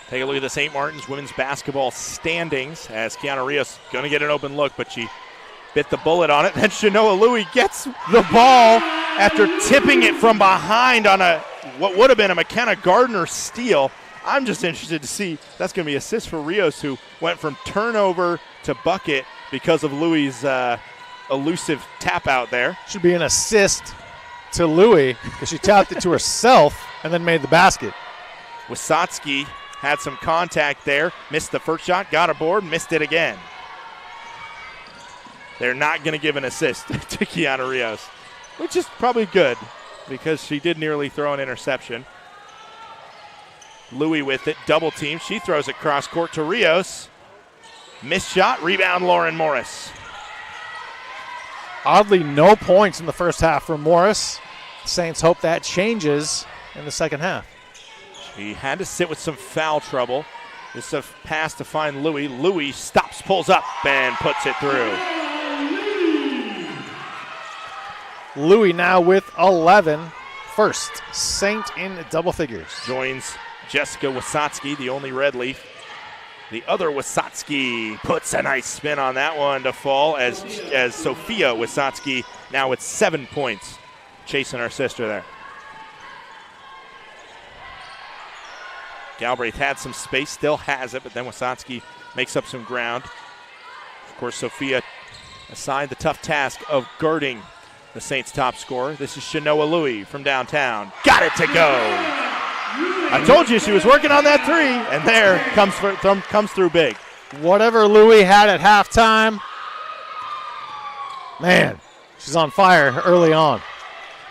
Take a look at the St. Martin's women's basketball standings as Kiana Rios going to get an open look, but she bit the bullet on it. Then Shanoa Louie gets the ball after tipping it from behind on what would have been a McKenna Gardner steal. I'm just interested to see. That's going to be assist for Rios, who went from turnover to bucket because of Louie's elusive tap out there. Should be an assist to Louie because she tapped it to herself and then made the basket. Wysotsky had some contact there, missed the first shot, got aboard, missed it again. They're not going to give an assist to Kiana Rios, which is probably good because she did nearly throw an interception. Louie with it, double team. She throws it cross court to Rios. Missed shot, rebound Lauren Morris. Oddly, no points in the first half for Morris. Saints hope that changes in the second half. He had to sit with some foul trouble. This is a pass to find Louie. Louie stops, pulls up, and puts it through. Louie now with 11. First Saint in double figures. Joins Jessica Wysotsky, the only Red Leaf. The other Wysotsky puts a nice spin on that one to fall as Sophia Wysotsky now with 7 points, chasing her sister there. Galbraith had some space, still has it, but then Wysotsky makes up some ground. Of course, Sophia assigned the tough task of guarding the Saints' top scorer. This is Shanoa Louie from downtown. Got it to go. I told you she was working on that three, and there comes through big. Whatever Louie had at halftime, man, she's on fire early on.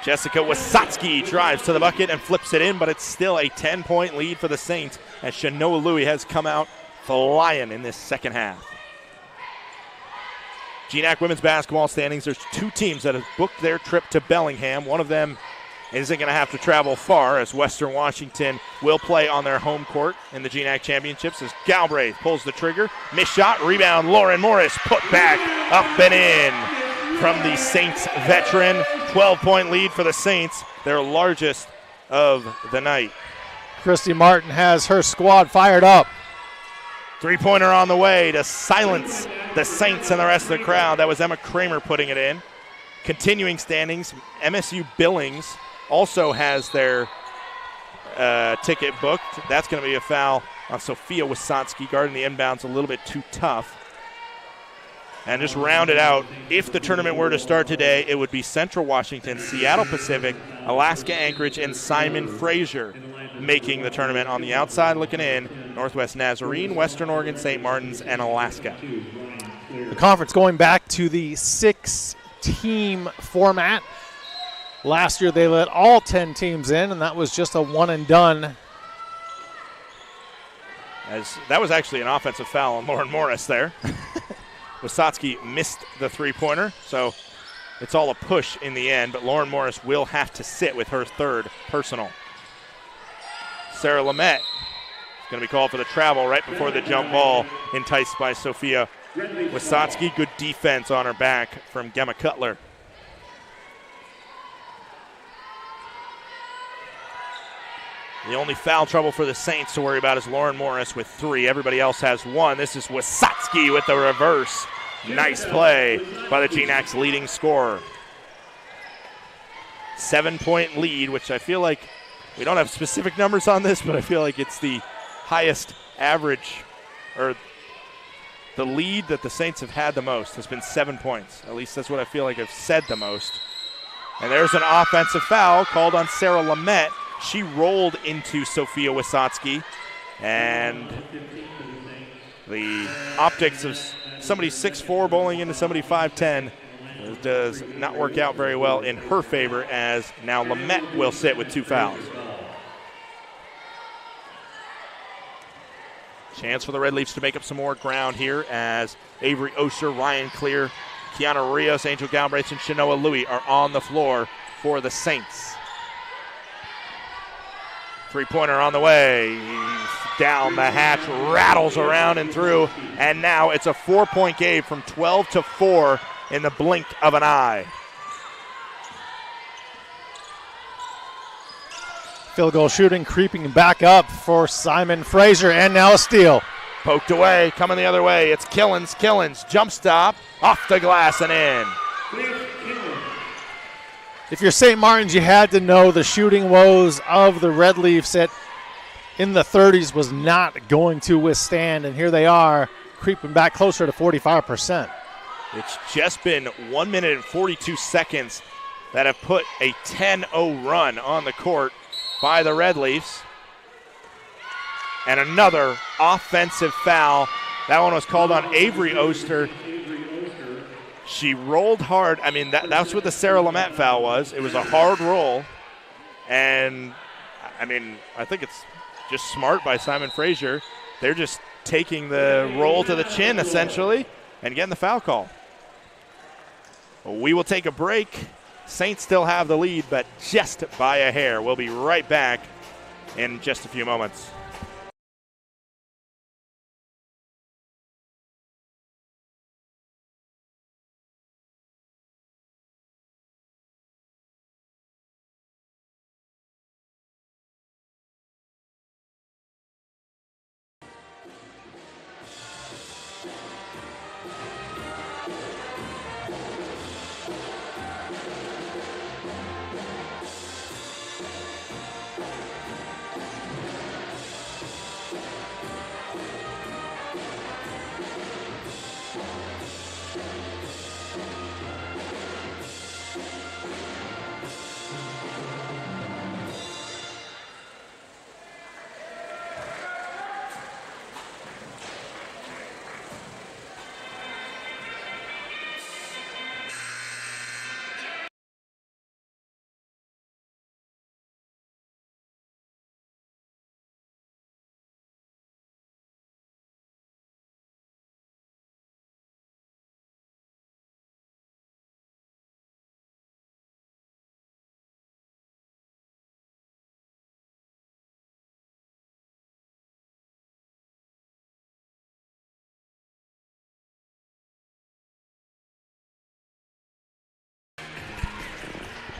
Jessica Wysotsky drives to the bucket and flips it in, but it's still a 10-point lead for the Saints as Shanoa Louie has come out flying in this second half. GNAC women's basketball standings, there's 2 teams that have booked their trip to Bellingham. One of them isn't going to have to travel far as Western Washington will play on their home court in the GNAC championships as Galbraith pulls the trigger. Missed shot, rebound, Lauren Morris put back, up and in from the Saints veteran. 12-point lead for the Saints, their largest of the night. Christy Martin has her squad fired up. Three-pointer on the way to silence the Saints and the rest of the crowd. That was Emma Kramer putting it in. Continuing standings, MSU Billings also has their ticket booked. That's going to be a foul on Sophia Wysotsky, guarding the inbounds a little bit too tough. And just round it out, if the tournament were to start today, it would be Central Washington, Seattle Pacific, Alaska Anchorage, and Simon Fraser making the tournament. On the outside looking in, Northwest Nazarene, Western Oregon, St. Martin's, and Alaska. The conference going back to the 6-team format. Last year they let all 10 teams in, and that was just a one-and-done. As that was actually an offensive foul on Lauren Morris there. Wysotsky missed the three-pointer, so it's all a push in the end, but Lauren Morris will have to sit with her third personal. Sarah Lamette is going to be called for the travel right before the jump ball, enticed by Sophia Wysotsky. Good defense on her back from Gemma Cutler. The only foul trouble for the Saints to worry about is Lauren Morris with 3. Everybody else has 1. This is Wasatsky with the reverse. Nice play by the GNAC's leading scorer. 7-point lead, which I feel like we don't have specific numbers on this, but I feel like it's the highest average, or the lead that the Saints have had the most has been 7 points. At least that's what I feel like I've said the most. And there's an offensive foul called on Sarah Lamette. She rolled into Sophia Wasatsky, and the optics of somebody 6'4" bowling into somebody 5'10" does not work out very well in her favor, as now Lamette will sit with 2 fouls. Chance for the Red Leafs to make up some more ground here as Avery Oster, Ryan Clear, Kiana Rios, Angel Galbraith, and Shanoa Louie are on the floor for the Saints. 3-pointer on the way. Down the hatch, rattles around and through, and now it's a 4-point game from 12-4 in the blink of an eye. Field goal shooting creeping back up for Simon Fraser, and now a steal. Poked away, coming the other way. It's Killens. Killens, jump stop, off the glass and in. If you're St. Martin's, you had to know the shooting woes of the Red Leafs at in the 30s was not going to withstand, and here they are creeping back closer to 45%. It's just been 1 minute and 42 seconds that have put a 10-0 run on the court by the Red Leafs. And another offensive foul. That one was called on Avery Oster. She rolled hard. I mean, that's what the Sarah Lamette foul was. It was a hard roll. And, I mean, I think it's just smart by Simon Fraser. They're just taking the roll to the chin, essentially, and getting the foul call. We will take a break. Saints still have the lead, but just by a hair. We'll be right back in just a few moments.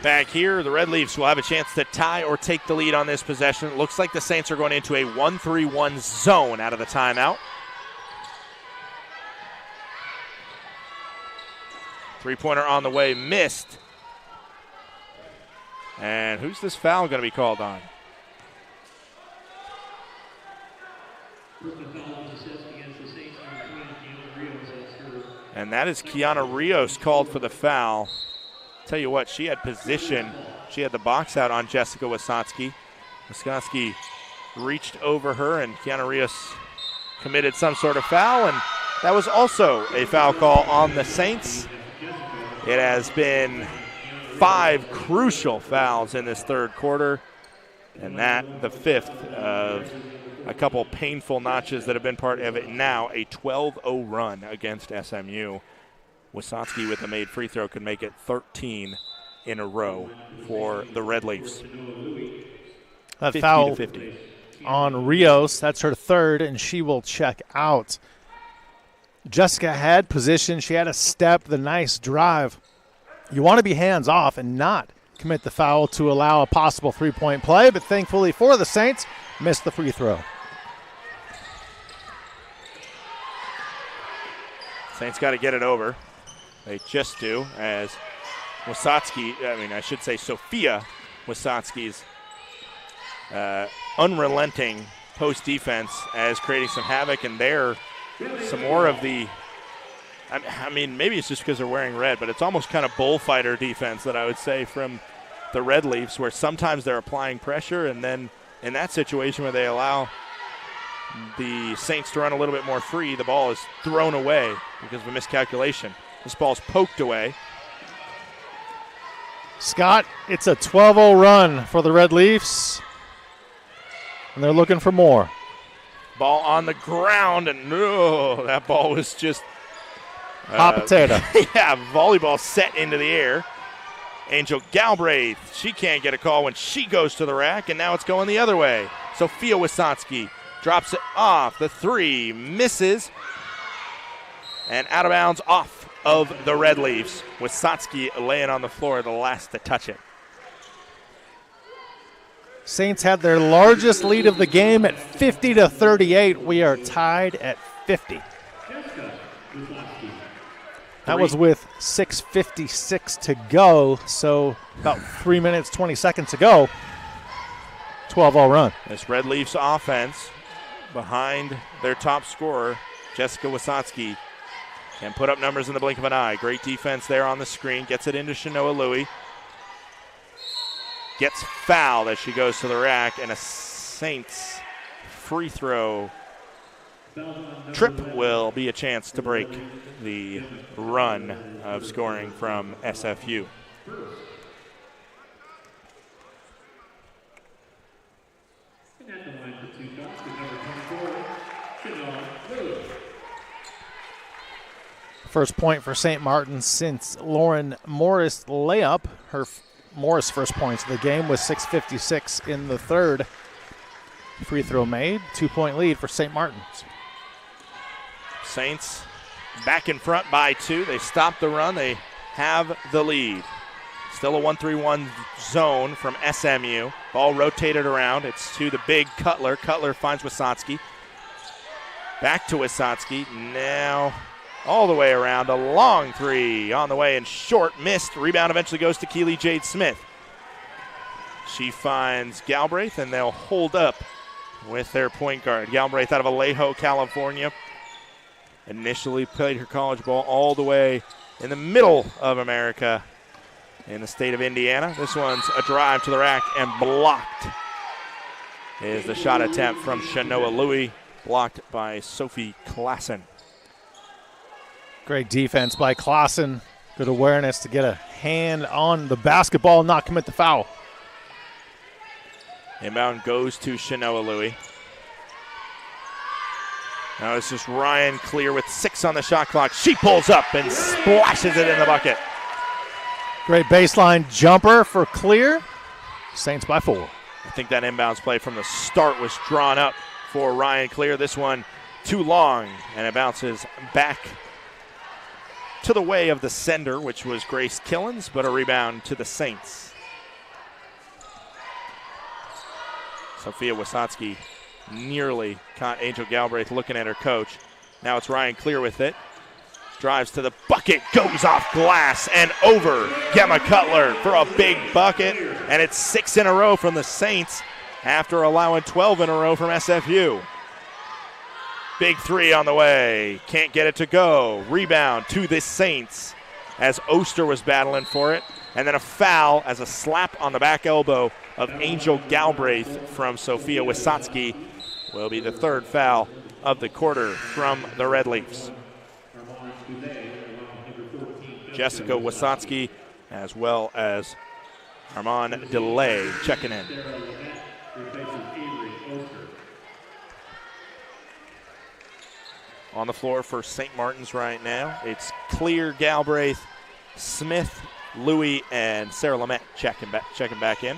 Back here, the Red Leafs will have a chance to tie or take the lead on this possession. It looks like the Saints are going into a 1-3-1 zone out of the timeout. 3-pointer on the way, missed. And who's this foul going to be called on? And that is Kiana Rios called for the foul. Tell you what, she had position. She had the box out on Jessica Wasatsky. Wasatsky reached over her, and Kiana Rios committed some sort of foul, and that was also a foul call on the Saints. It has been 5 crucial fouls in this third quarter, and that the 5th of a couple painful notches that have been part of it. Now a 12-0 run against SMU. Wasatsky with a made free throw could make it 13 in a row for the Red Leafs. That foul on Rios, that's her 3rd, and she will check out. Jessica had position. She had a step, the nice drive. You want to be hands off and not commit the foul to allow a possible three-point play, but thankfully for the Saints, missed the free throw. Saints got to get it over. They just do, as Sophia Wasatski's unrelenting post defense as creating some havoc, and there some more of the, maybe it's just because they're wearing red, but it's almost kind of bullfighter defense that I would say from the Red Leafs, where sometimes they're applying pressure, and then in that situation where they allow the Saints to run a little bit more free, the ball is thrown away because of a miscalculation. This ball's poked away. Scott, it's a 12-0 run for the Red Leafs, and they're looking for more. Ball on the ground, and that ball was just hot potato. Yeah, volleyball set into the air. Angel Galbraith, she can't get a call when she goes to the rack, and now it's going the other way. Sophia Wasatski drops it off. The three misses, and out of bounds off of the Red Leafs. Wasatski laying on the floor, the last to touch it. Saints had their largest lead of the game at 50-38. We are tied at 50. That was with 6:56 to go, so about 3 minutes, 20 seconds to go. 12-0 run. This Red Leafs offense behind their top scorer, Jessica Wasatski, can put up numbers in the blink of an eye. Great defense there on the screen. Gets it into Shanoa Louie. Gets fouled as she goes to the rack, and a Saints free throw trip will be a chance to break the run of scoring from SFU. First point for St. Martin since Lauren Morris layup. Her Morris first points of the game was 6:56 in the third. Free throw made. 2-point lead for St. Martin's. Saints back in front by 2. They stop the run. They have the lead. Still a 1-3-1 zone from SMU. Ball rotated around. It's to the big Cutler. Cutler finds Wasatski. Back to Wasatski. Now all the way around. A long three on the way and short. Missed. Rebound eventually goes to Keely Jade Smith. She finds Galbraith, and they'll hold up with their point guard. Galbraith out of Vallejo, California. Initially played her college ball all the way in the middle of America in the state of Indiana. This one's a drive to the rack and blocked. Is the shot attempt from Shanoa Louie, blocked by Sophie Klassen. Great defense by Klassen. Good awareness to get a hand on the basketball and not commit the foul. Inbound goes to Shanoa Louie. Now it's just Ryan Clear with 6 on the shot clock. She pulls up and splashes it in the bucket. Great baseline jumper for Clear. Saints by 4. I think that inbounds play from the start was drawn up for Ryan Clear. This one too long, and it bounces back to the way of the sender, which was Grace Killens, but a rebound to the Saints. Sophia Wasatski nearly caught Angel Galbraith looking at her coach. Now it's Ryan Clear with it. Drives to the bucket, goes off glass and over Gemma Cutler for a big bucket. And it's 6 in a row from the Saints after allowing 12 in a row from SFU. Big three on the way. Can't get it to go. Rebound to the Saints as Oster was battling for it. And then a foul as a slap on the back elbow of Angel Galbraith from Sophia Wasatski will be the third foul of the quarter from the Red Leafs. Jessica Wasatski as well as Armand DeLay checking in. On the floor for St. Martin's right now, it's Clear, Galbraith, Smith, Louie, and Sarah Lamette checking back in.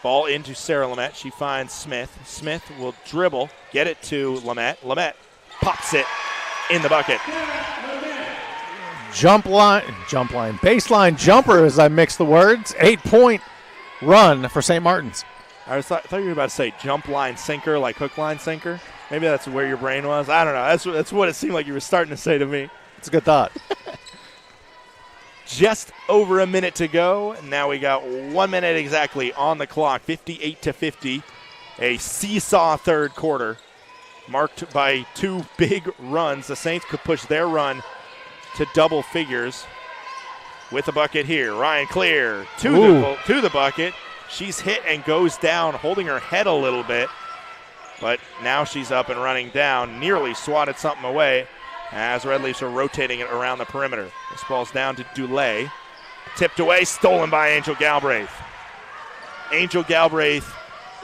Ball into Sarah Lamette. She finds Smith. Smith will dribble, get it to Lamette. Lamette pops it in the bucket. baseline jumper as I mix the words. 8-point run for St. Martin's. I thought you were about to say jump line sinker, like hook line sinker. Maybe that's where your brain was. I don't know. That's what it seemed like you were starting to say to me. It's a good thought. Just over a minute to go. Now we got 1 minute exactly on the clock. 58-50. A seesaw third quarter marked by two big runs. The Saints could push their run to double figures with a bucket here. Ryan Clear to the bucket. She's hit and goes down, holding her head a little bit. But now she's up and running down. Nearly swatted something away as Red Leafs are rotating it around the perimeter. This ball's down to Dulé. Tipped away, stolen by Angel Galbraith. Angel Galbraith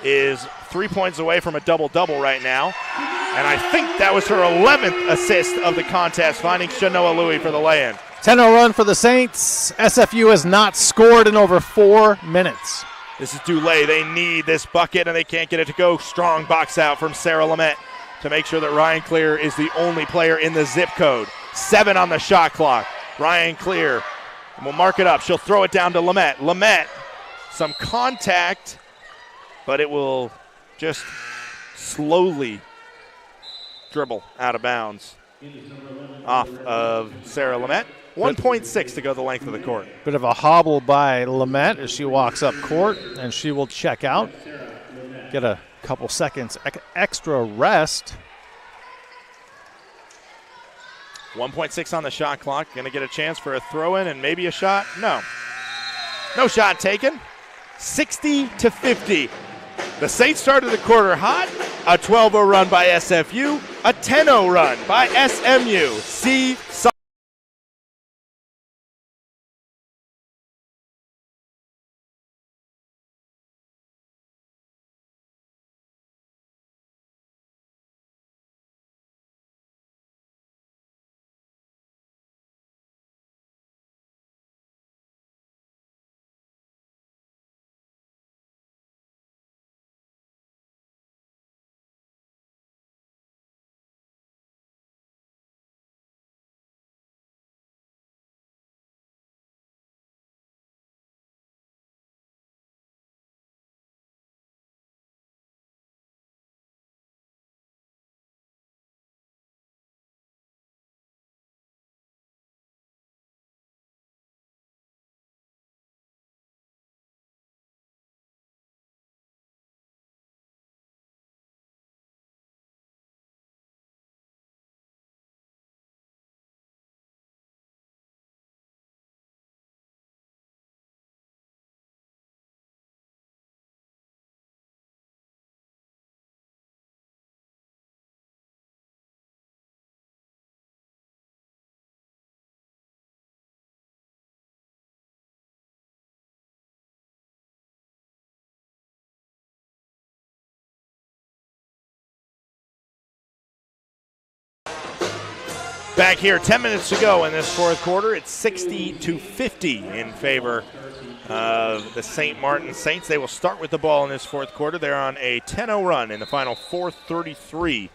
is 3 points away from a double-double right now. And I think that was her 11th assist of the contest, finding Shanoa Louie for the lay-in. 10-0 run for the Saints. SFU has not scored in over 4 minutes. This is Dulé. They need this bucket, and they can't get it to go. Strong box out from Sarah Lamette to make sure that Ryan Clear is the only player in the zip code. 7 on the shot clock. Ryan Clear will mark it up. She'll throw it down to Lamette. Lamette, some contact, but it will just slowly dribble out of bounds off of Sarah Lamette. 1.6 to go the length of the court. Bit of a hobble by Lamette as she walks up court, and she will check out. Get a couple seconds extra rest. 1.6 on the shot clock. Going to get a chance for a throw-in and maybe a shot. No. No shot taken. 60-50. The Saints started the quarter hot. A 12-0 run by SFU. A 10-0 run by SMU. See. Back here, 10 minutes to go in this fourth quarter. It's 60-50 in favor of the St. Martin Saints. They will start with the ball in this fourth quarter. They're on a 10-0 run in the final 4:33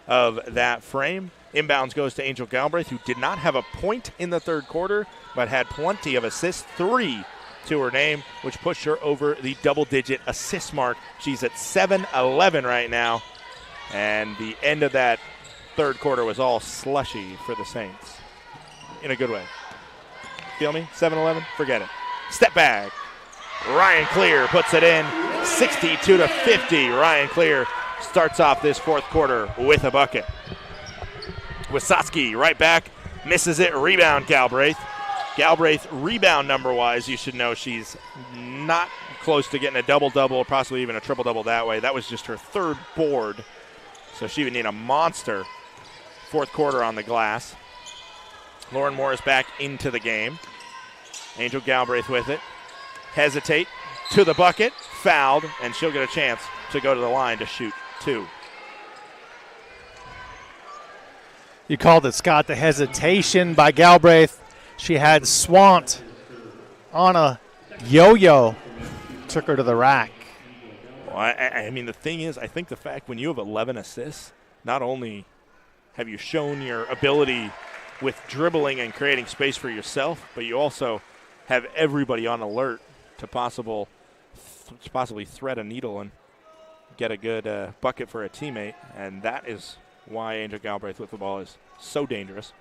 of that frame. Inbounds goes to Angel Galbraith, who did not have a point in the third quarter, but had plenty of assists, 3 to her name, which pushed her over the double-digit assist mark. She's at 7-11 right now, and the end of that third quarter was all slushy for the Saints in a good way. Feel me? 7-11? Forget it. Step back. Ryan Clear puts it in. 62-50. Ryan Clear starts off this fourth quarter with a bucket. Wysocki right back. Misses it. Rebound Galbraith. Galbraith rebound number-wise, you should know she's not close to getting a double-double or possibly even a triple-double that way. That was just her third board, so she would need a monster fourth quarter on the glass. Lauren Morris back into the game. Angel Galbraith with it. Hesitate to the bucket. Fouled, and she'll get a chance to go to the line to shoot 2. You called it, Scott, the hesitation by Galbraith. She had swamped on a yo-yo. Took her to the rack. Well, I mean, the thing is, I think the fact when you have 11 assists, not only have you shown your ability with dribbling and creating space for yourself, but you also have everybody on alert to possibly thread a needle and get a good bucket for a teammate, and that is why Angel Galbraith with the ball is so dangerous.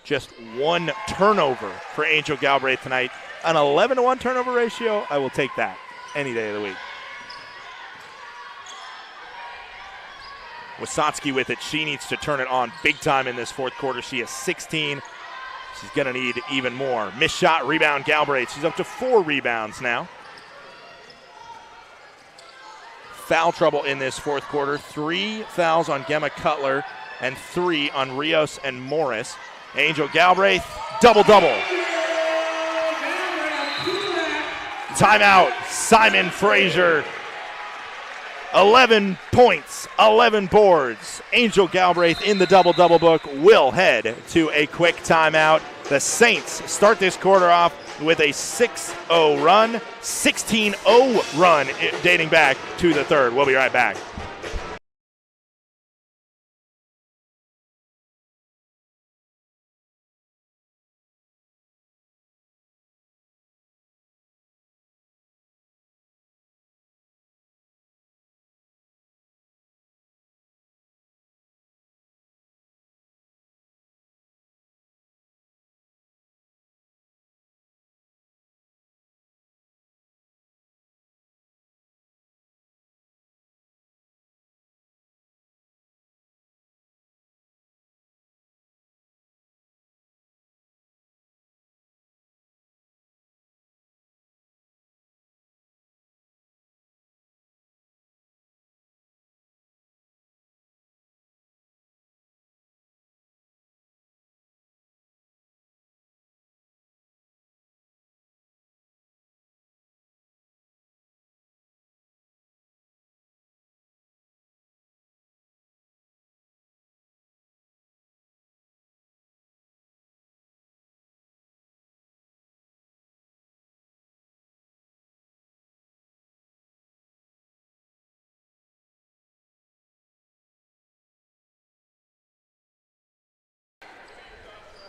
Just one turnover for Angel Galbraith tonight. An 11-to-1 turnover ratio, I will take that any day of the week. Wysotsky with it. She needs to turn it on big time in this fourth quarter. She has 16. She's going to need even more. Missed shot, rebound, Galbraith. She's up to 4 rebounds now. Foul trouble in this fourth quarter. 3 fouls on Gemma Cutler and 3 on Rios and Morris. Angel Galbraith, double-double. Timeout, Simon Fraser. 11 points, 11 boards. Angel Galbraith in the double-double book will head to a quick timeout. The Saints start this quarter off with a 6-0 run, 16-0 run dating back to the third. We'll be right back.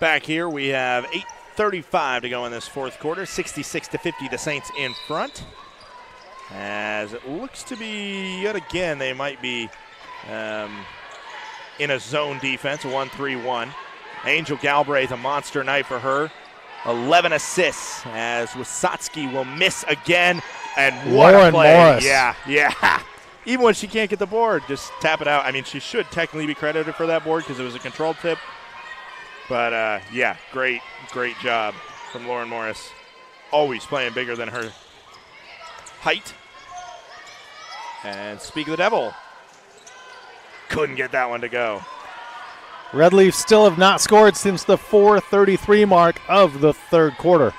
Back here, we have 8:35 to go in this fourth quarter. 66-50, the Saints in front. As it looks to be, yet again, they might be in a zone defense, a 1-3-1. Angel Galbraith, a monster night for her. 11 assists as Wysotsky will miss again. And what Lauren a play. Morris. Yeah. Even when she can't get the board, just tap it out. I mean, she should technically be credited for that board because it was a controlled tip. But, great job from Lauren Morris. Always playing bigger than her height. And speak of the devil. Couldn't get that one to go. Red Leafs still have not scored since the 4:33 mark of the third quarter.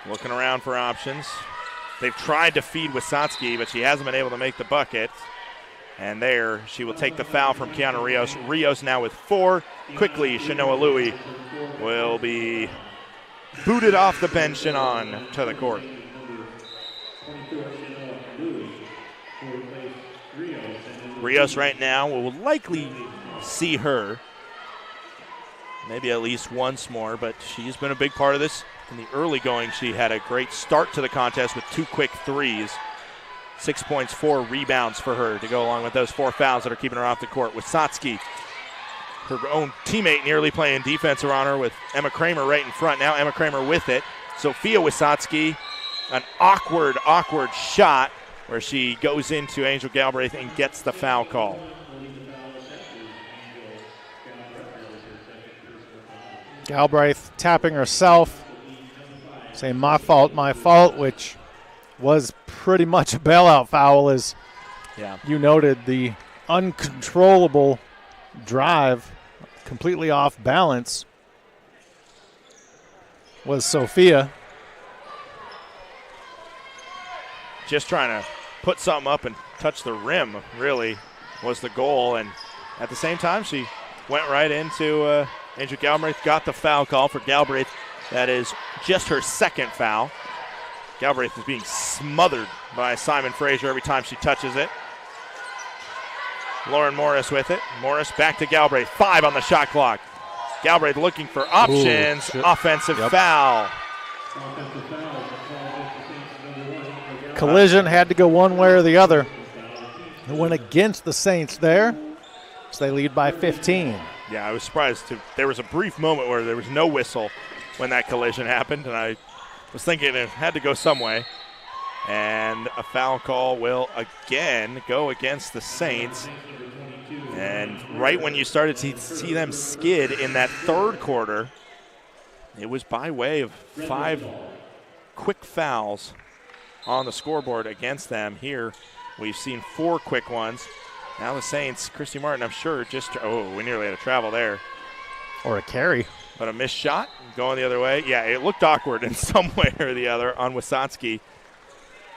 Looking around for options. They've tried to feed Wysotsky, but she hasn't been able to make the bucket. And there, she will take the foul from Kiana Rios. Rios now with 4. Quickly, Shanoa Louie will be booted off the bench and on to the court. Rios right now will likely see her maybe at least once more, but she's been a big part of this. In the early going, she had a great start to the contest with 2 quick threes. 6 points, 4 rebounds for her to go along with those 4 fouls that are keeping her off the court. Wysotsky, her own teammate, nearly playing defense around her with Emma Kramer right in front. Now Emma Kramer with it. Sophia Wysotsky, an awkward shot where she goes into Angel Galbraith and gets the foul call. Galbraith tapping herself, saying my fault, which was pretty much a bailout foul, as you noted. The uncontrollable drive, completely off balance, was Sophia. Just trying to put something up and touch the rim, really, was the goal. And at the same time, she went right into Angel Galbraith, got the foul call for Galbraith. That is just her second foul. Galbraith is being smothered by Simon Fraser every time she touches it. Lauren Morris with it. Morris back to Galbraith. 5 on the shot clock. Galbraith looking for options. Offensive foul. Collision had to go one way or the other. It went against the Saints there, so they lead by 15. Yeah, I was surprised. There was a brief moment where there was no whistle when that collision happened, and I was thinking it had to go some way. And a foul call will again go against the Saints. And right when you started to see them skid in that third quarter, it was by way of 5 quick fouls on the scoreboard against them. Here we've seen 4 quick ones. Now the Saints, Christy Martin, I'm sure we nearly had a travel there. Or a carry. But a missed shot going the other way. Yeah, it looked awkward in some way or the other on Wysocki.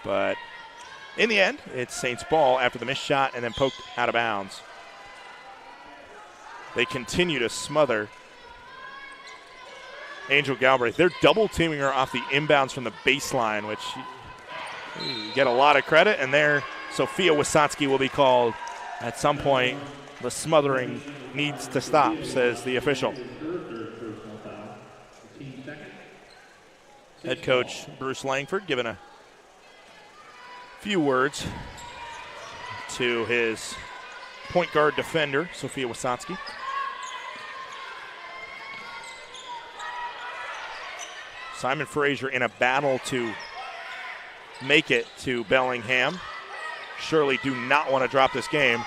But in the end, it's Saints ball after the missed shot and then poked out of bounds. They continue to smother Angel Galbraith. They're double teaming her off the inbounds from the baseline, which you get a lot of credit. And there, Sophia Wysocki will be called at some point. The smothering needs to stop, says the official. Head coach Bruce Langford giving a few words to his point guard defender, Sophia Wysocki. Simon Fraser in a battle to make it to Bellingham. Surely do not want to drop this game.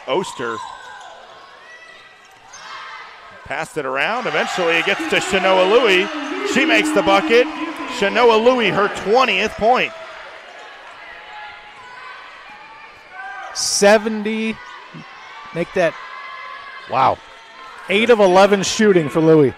Oster passed it around. Eventually it gets to Shanoa Louie. She makes the bucket. Shanoa Louie, her 20th point. 70. Make that, wow. 8 of 11 shooting for Louie.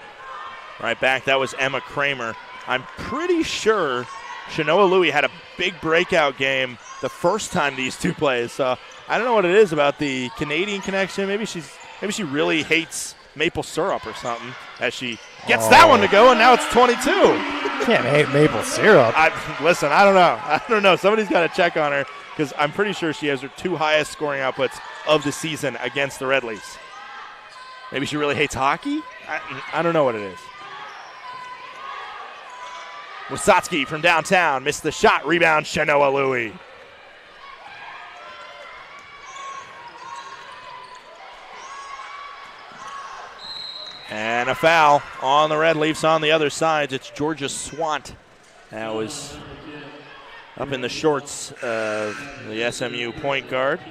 Right back, that was Emma Kramer. I'm pretty sure Shanoa Louie had a big breakout game the first time these two played. So I don't know what it is about the Canadian connection. Maybe she really hates maple syrup or something as she gets that one to go, and now it's 22. Can't hate maple syrup. Listen, I don't know. Somebody's got to check on her because I'm pretty sure she has her 2 highest scoring outputs of the season against the Red Leafs. Maybe she really hates hockey? I don't know what it is. Wysocki from downtown missed the shot. Rebound, Shanoa Louie. And a foul on the Red Leafs on the other side. It's Georgia Swant. That was up in the shorts of the SMU point guard.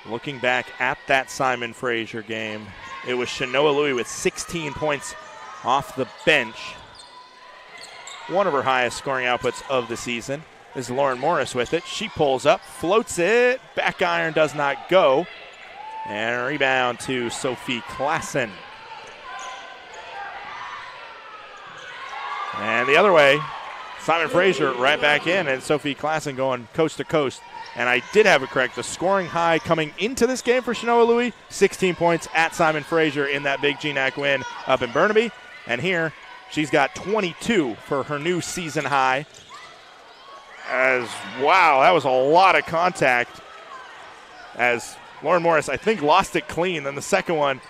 Looking back at that Simon Fraser game, it was Shanoa Louie with 16 points off the bench. One of her highest scoring outputs of the season. This is Lauren Morris with it. She pulls up, floats it, back iron does not go. And a rebound to Sophie Klassen. And the other way, Simon Fraser right back in, and Sophie Klassen going coast to coast. And I did have it correct. The scoring high coming into this game for Shanoa Louie, 16 points at Simon Fraser in that big GNAC win up in Burnaby. And here, she's got 22 for her new season high. Wow, that was a lot of contact. As Lauren Morris, I think, lost it clean. Then the second one,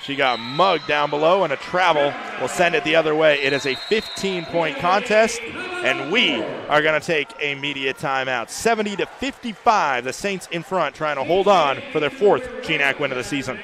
she got mugged down below, and a travel will send it the other way. It is a 15-point contest, and we are going to take a media timeout. 70-55, the Saints in front, trying to hold on for their 4th GNAC win of the season.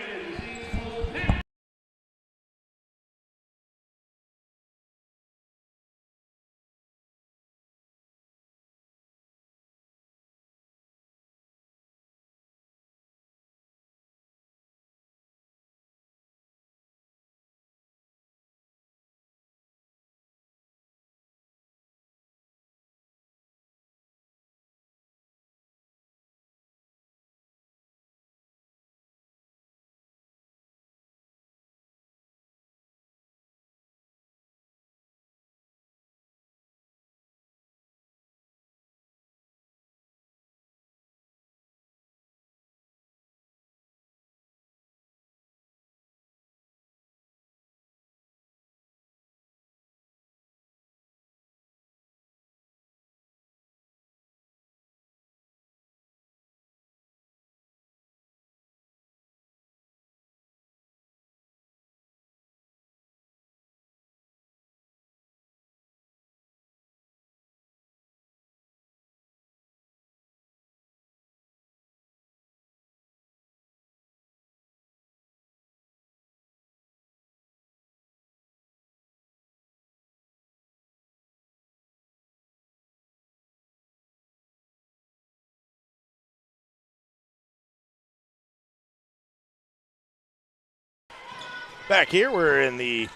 Back here, we're in the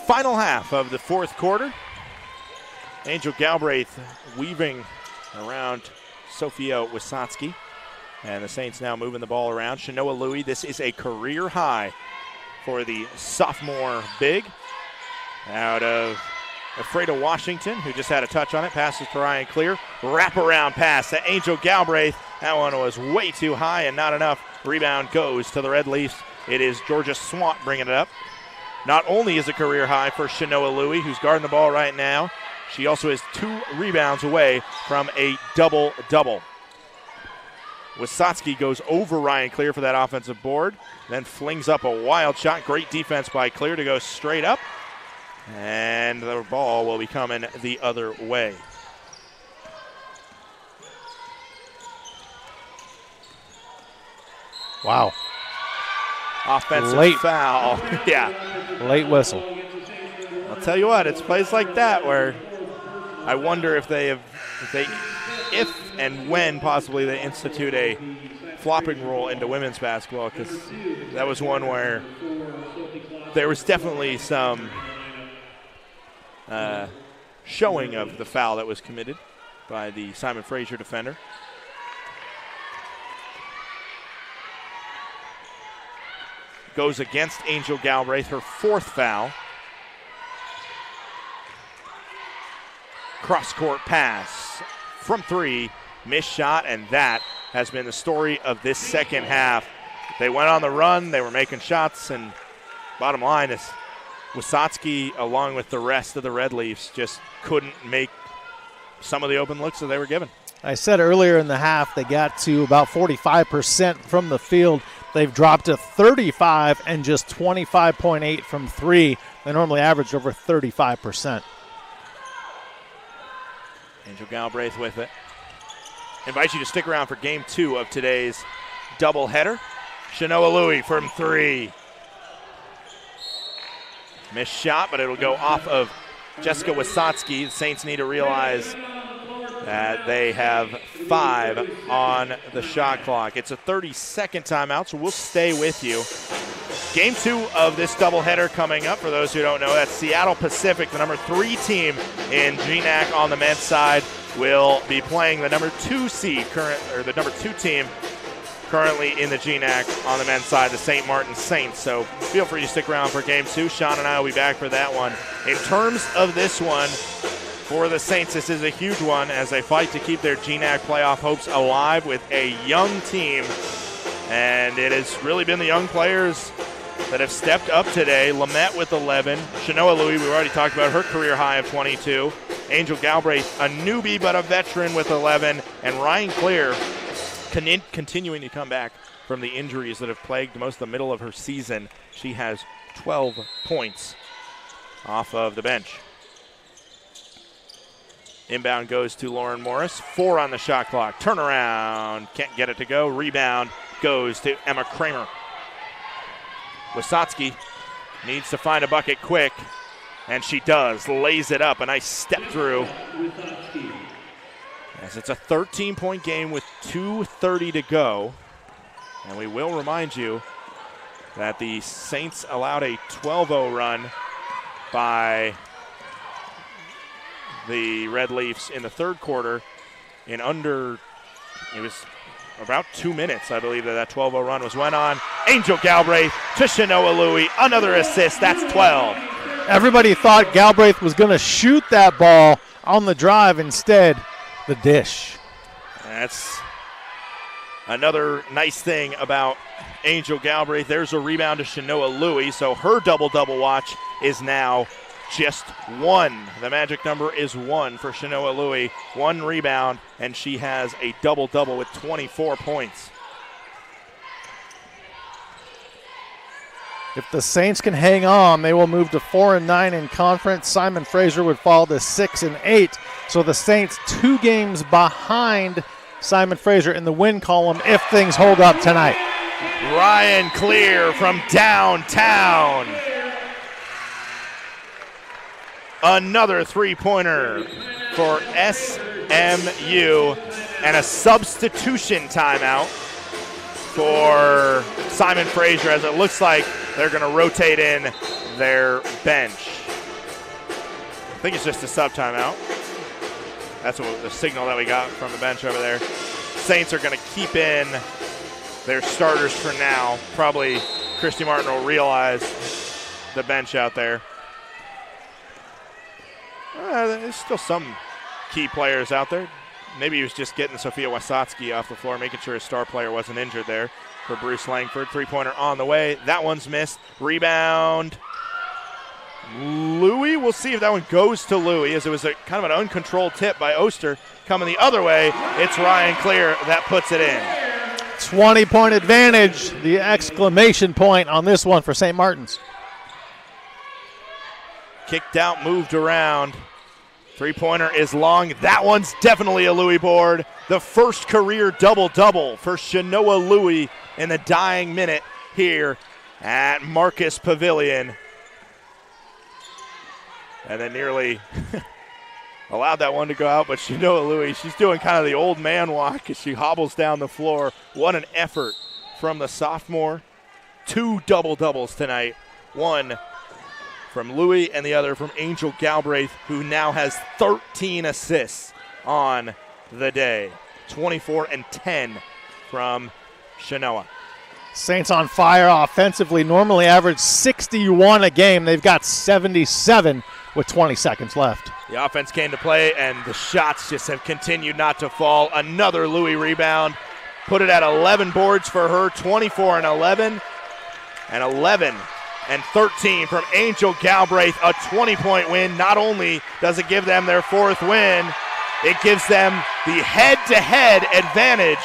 final half of the fourth quarter. Angel Galbraith weaving around Sophia Wysotsky. And the Saints now moving the ball around. Shanoa Louie, this is a career high for the sophomore big. Out of Alfredo Washington, who just had a touch on it. Passes to Ryan Clear. Wraparound pass to Angel Galbraith. That one was way too high and not enough. Rebound goes to the Red Leafs. It is Georgia Swant bringing it up. Not only is a career high for Shanoa Louie, who's guarding the ball right now, she also is 2 rebounds away from a double-double. Wysotsky goes over Ryan Clear for that offensive board, then flings up a wild shot. Great defense by Clear to go straight up, and the ball will be coming the other way. Wow. Offensive foul. Yeah. Late whistle. I'll tell you what, it's plays like that where I wonder if and when possibly they institute a flopping rule into women's basketball, because that was one where there was definitely some showing of the foul that was committed by the Simon Fraser defender. Goes against Angel Galbraith, her 4th foul. Cross-court pass from 3, missed shot, and that has been the story of this second half. They went on the run, they were making shots, and bottom line is Wysotsky, along with the rest of the Red Leafs, just couldn't make some of the open looks that they were given. I said earlier in the half they got to about 45% from the field. They've dropped to 35 and just 25.8 from 3. They normally average over 35%. Angel Galbraith with it. Invite you to stick around for game 2 of today's doubleheader. Shanoa Louie from 3. Missed shot, but it'll go off of Jessica Wysotsky. The Saints need to realize that they have 5 on the shot clock. It's a 30-second timeout, so we'll stay with you. Game 2 of this doubleheader coming up. For those who don't know, that's Seattle Pacific, the number 3 team in GNAC on the men's side, will be playing the number 2 team currently in the GNAC on the men's side, the St. Martin Saints. So feel free to stick around for game 2. Sean and I will be back for that one. In terms of this one, for the Saints, this is a huge one as they fight to keep their GNAC playoff hopes alive with a young team. And it has really been the young players that have stepped up today. Lamette with 11. Shanoa Louie, we already talked about her career high of 22. Angel Galbraith, a newbie but a veteran with 11. And Ryan Clear continuing to come back from the injuries that have plagued most of the middle of her season. She has 12 points off of the bench. Inbound goes to Lauren Morris. 4 on the shot clock. Turnaround. Can't get it to go. Rebound goes to Emma Kramer. Wysotsky needs to find a bucket quick, and she does. Lays it up. A nice step through. As it's a 13-point game with 2:30 to go. And we will remind you that the Saints allowed a 12-0 run by the Red Leafs in the third quarter in it was about 2 minutes, I believe, that 12-0 run went on. Angel Galbraith to Shanoa Louie, another assist, that's 12. Everybody thought Galbraith was going to shoot that ball on the drive. Instead, the dish. That's another nice thing about Angel Galbraith. There's a rebound to Shanoa Louie, so her double-double watch is now just 1. The magic number is 1 for Shanoa Louie. 1 rebound, and she has a double-double with 24 points. If the Saints can hang on, they will move to 4-9 in conference. Simon Fraser would fall to 6-8. So the Saints 2 games behind Simon Fraser in the win column if things hold up tonight. Ryan Clear from downtown. Another three-pointer for SMU and a substitution timeout for Simon Fraser, as it looks like they're going to rotate in their bench. I think it's just a sub timeout. That's the signal that we got from the bench over there. Saints are going to keep in their starters for now. Probably Christy Martin will realize the bench out there. There's still some key players out there. Maybe he was just getting Sophia Wasatski off the floor, making sure his star player wasn't injured there for Bruce Langford. Three-pointer on the way. That one's missed. Rebound. Louis. We'll see if that one goes to Louis, as it was a kind of an uncontrolled tip by Oster. Coming the other way, it's Ryan Clear that puts it in. 20-point advantage, the exclamation point on this one for St. Martin's. Kicked out, moved around. Three-pointer is long. That one's definitely a Louis board. The first career double-double for Shanoa Louis in the dying minute here at Marcus Pavilion. And then nearly allowed that one to go out, but Shanoa Louis, she's doing kind of the old man walk as she hobbles down the floor. What an effort from the sophomore. 2 double-doubles tonight. One from Louis and the other from Angel Galbraith, who now has 13 assists on the day. 24 and 10 from Shanoa. Saints on fire offensively, normally average 61 a game. They've got 77 with 20 seconds left. The offense came to play, and the shots just have continued not to fall. Another Louis rebound. Put it at 11 boards for her, 24 and 11. And 11 and 13 from Angel Galbraith, a 20-point win. Not only does it give them their 4th win, it gives them the head-to-head advantage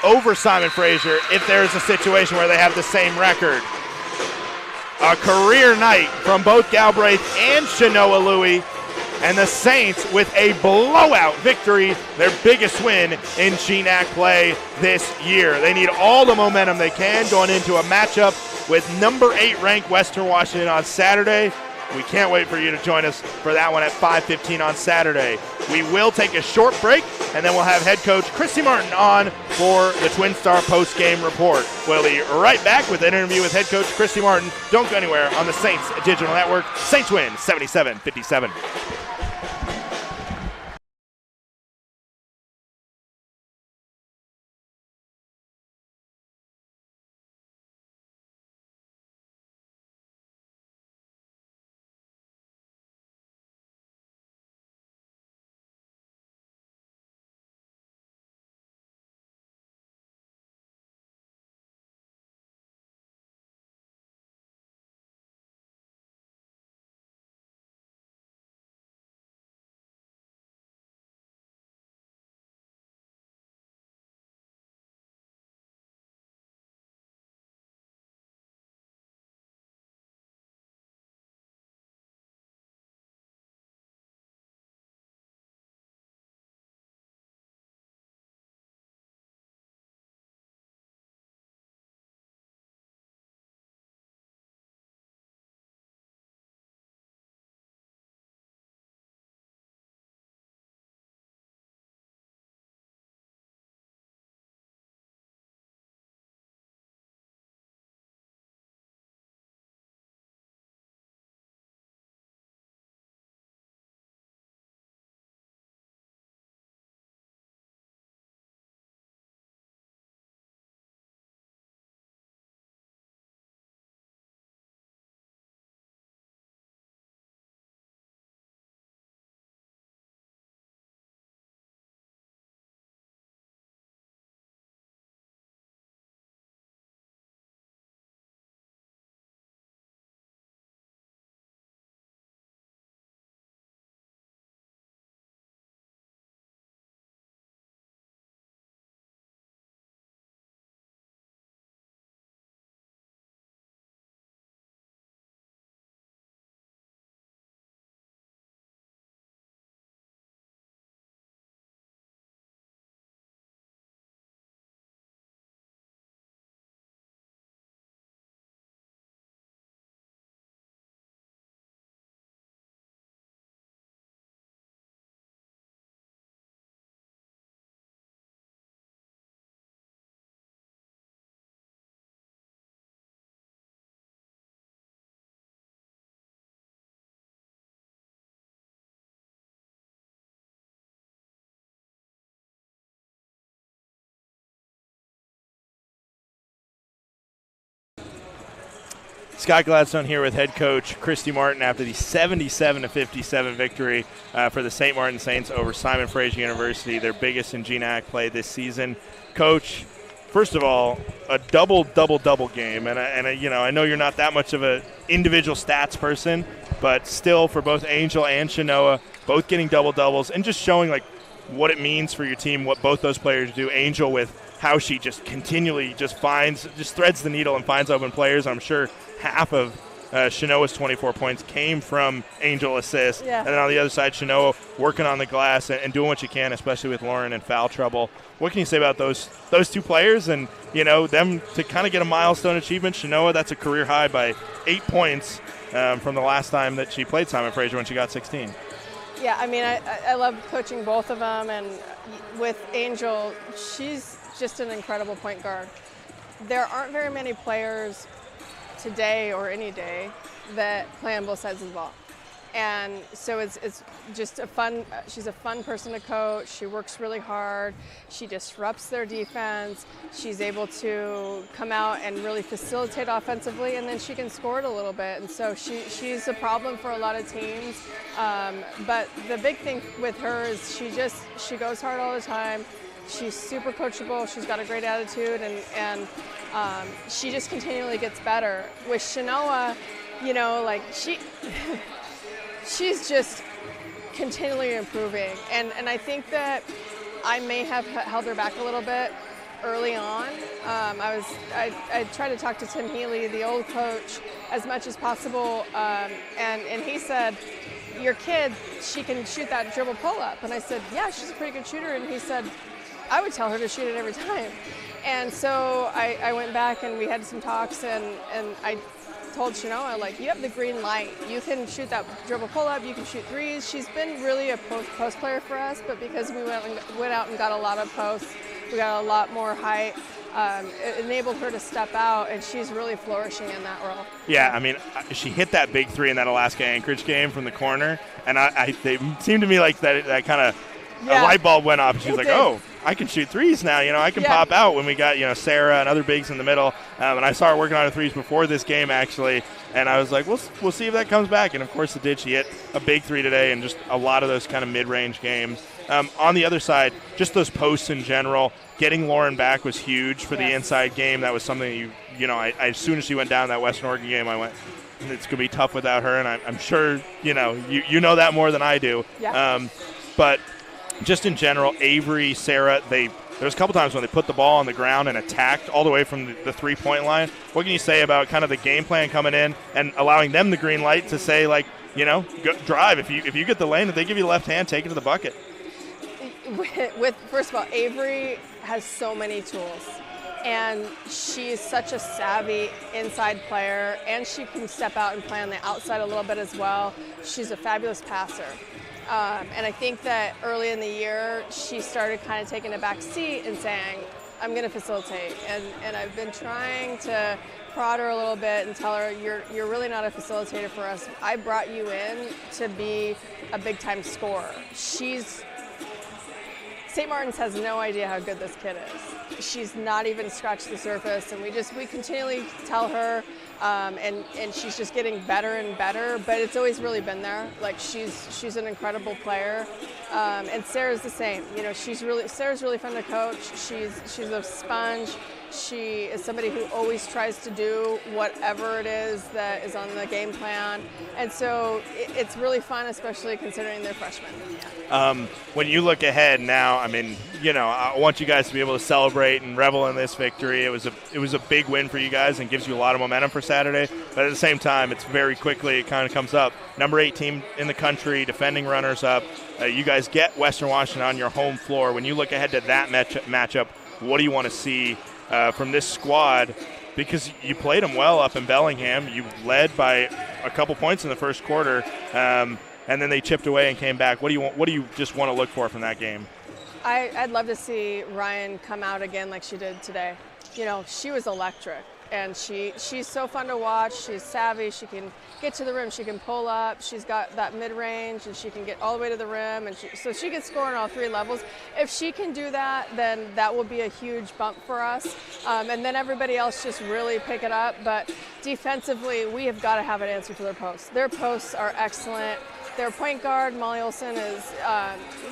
over Simon Fraser if there's a situation where they have the same record. A career night from both Galbraith and Shanoa Louis, and the Saints with a blowout victory, their biggest win in GNAC play this year. They need all the momentum they can going into a matchup with number 8 ranked Western Washington on Saturday. We can't wait for you to join us for that one at 5:15 on Saturday. We will take a short break, and then we'll have head coach Christy Martin on for the Twin Star post-game report. We'll be right back with an interview with head coach Christy Martin. Don't go anywhere on the Saints Digital Network. Saints win 77-57. Scott Gladstone here with head coach Christy Martin after the 77-57 victory for the St. Martin Saints over Simon Fraser University, their biggest in GNAC play this season. Coach, first of all, a double game, and I know you're not that much of an individual stats person, but still for both Angel and Shanoa, both getting doubles and just showing like what it means for your team, what both those players do. Angel with how she just continually just threads the needle and finds open players. I'm sure half of Shanoa's 24 points came from Angel assists. Yeah. And then on the other side, Shanoa working on the glass and doing what she can, especially with Lauren in foul trouble. What can you say about those two players and, them to kind of get a milestone achievement? Shanoa, that's a career high by 8 points from the last time that she played Simon Fraser when she got 16. Yeah, I mean, I love coaching both of them, and with Angel, she's just an incredible point guard. There aren't very many players today or any day that play on both sides of the ball. And so it's just she's a fun person to coach. She works really hard. She disrupts their defense. She's able to come out and really facilitate offensively, and then she can score it a little bit. And so she's a problem for a lot of teams. But the big thing with her is she goes hard all the time. She's super coachable. She's got a great attitude, and she just continually gets better. With Shanoa, she's just continually improving, and I think that I may have held her back a little bit early on. I tried to talk to Tim Healy, the old coach, as much as possible, and he said, "Your kid, she can shoot that dribble pull-up," and I said, "Yeah, she's a pretty good shooter," and he said, "I would tell her to shoot it every time." And so I went back and we had some talks, and I told Shanoa, you have the green light. You can shoot that dribble pull-up, you can shoot threes. She's been really a post player for us, but because we went out and got a lot of posts, we got a lot more height, it enabled her to step out, and she's really flourishing in that role. Yeah, I mean, she hit that big three in that Alaska Anchorage game from the corner, and they seemed to me like that kind of a light bulb went off, and she was like, "Oh, I can shoot threes now. I can pop out." When we got Sarah and other bigs in the middle, and I saw her working on her threes before this game actually, and I was like, we'll see if that comes back. And of course it did. She hit a big three today, and just a lot of those kind of mid-range games. On the other side, just those posts in general, getting Lauren back was huge for the inside game. That was something I as soon as she went down that Western Oregon game, I went, it's gonna be tough without her, and I'm sure you know that more than I do. Yeah. But just in general, Avery, Sarah, there was a couple times when they put the ball on the ground and attacked all the way from the three-point line. What can you say about kind of the game plan coming in and allowing them the green light to say, go drive. If you get the lane, if they give you the left hand, take it to the bucket. First of all, Avery has so many tools, and she's such a savvy inside player, and she can step out and play on the outside a little bit as well. She's a fabulous passer. And I think that early in the year, she started kind of taking a back seat and saying, I'm going to facilitate. And I've been trying to prod her a little bit and tell her, you're really not a facilitator for us. I brought you in to be a big-time scorer. St. Martin's has no idea how good this kid is. She's not even scratched the surface, and we continually tell her, and she's just getting better and better, but it's always really been there. She's an incredible player, and Sarah's the same. Sarah's really fun to coach. She's a sponge. She is somebody who always tries to do whatever it is that is on the game plan, and so it's really fun, especially considering they're freshmen. When you look ahead now, I mean, I want you guys to be able to celebrate and revel in this victory. It was a big win for you guys and gives you a lot of momentum for Saturday. But at the same time, it's very quickly it kind of comes up. Number 8 team in the country, defending runners-up. You guys get Western Washington on your home floor. When you look ahead to that matchup, what do you want to see from this squad? Because you played them well up in Bellingham. You led by a couple points in the first quarter, and then they chipped away and came back. What do you just want to look for from that game? I'd love to see Ryan come out again like she did today. She was electric. and she's so fun to watch. She's savvy. She can get to the rim. She can pull up. She's got that mid-range, and she can get all the way to the rim, and so she can score on all 3 levels. If she can do that, then that will be a huge bump for us, and then everybody else just really pick it up. But defensively, we have got to have an answer for their posts. Their posts are excellent. Their point guard, Molly Olson,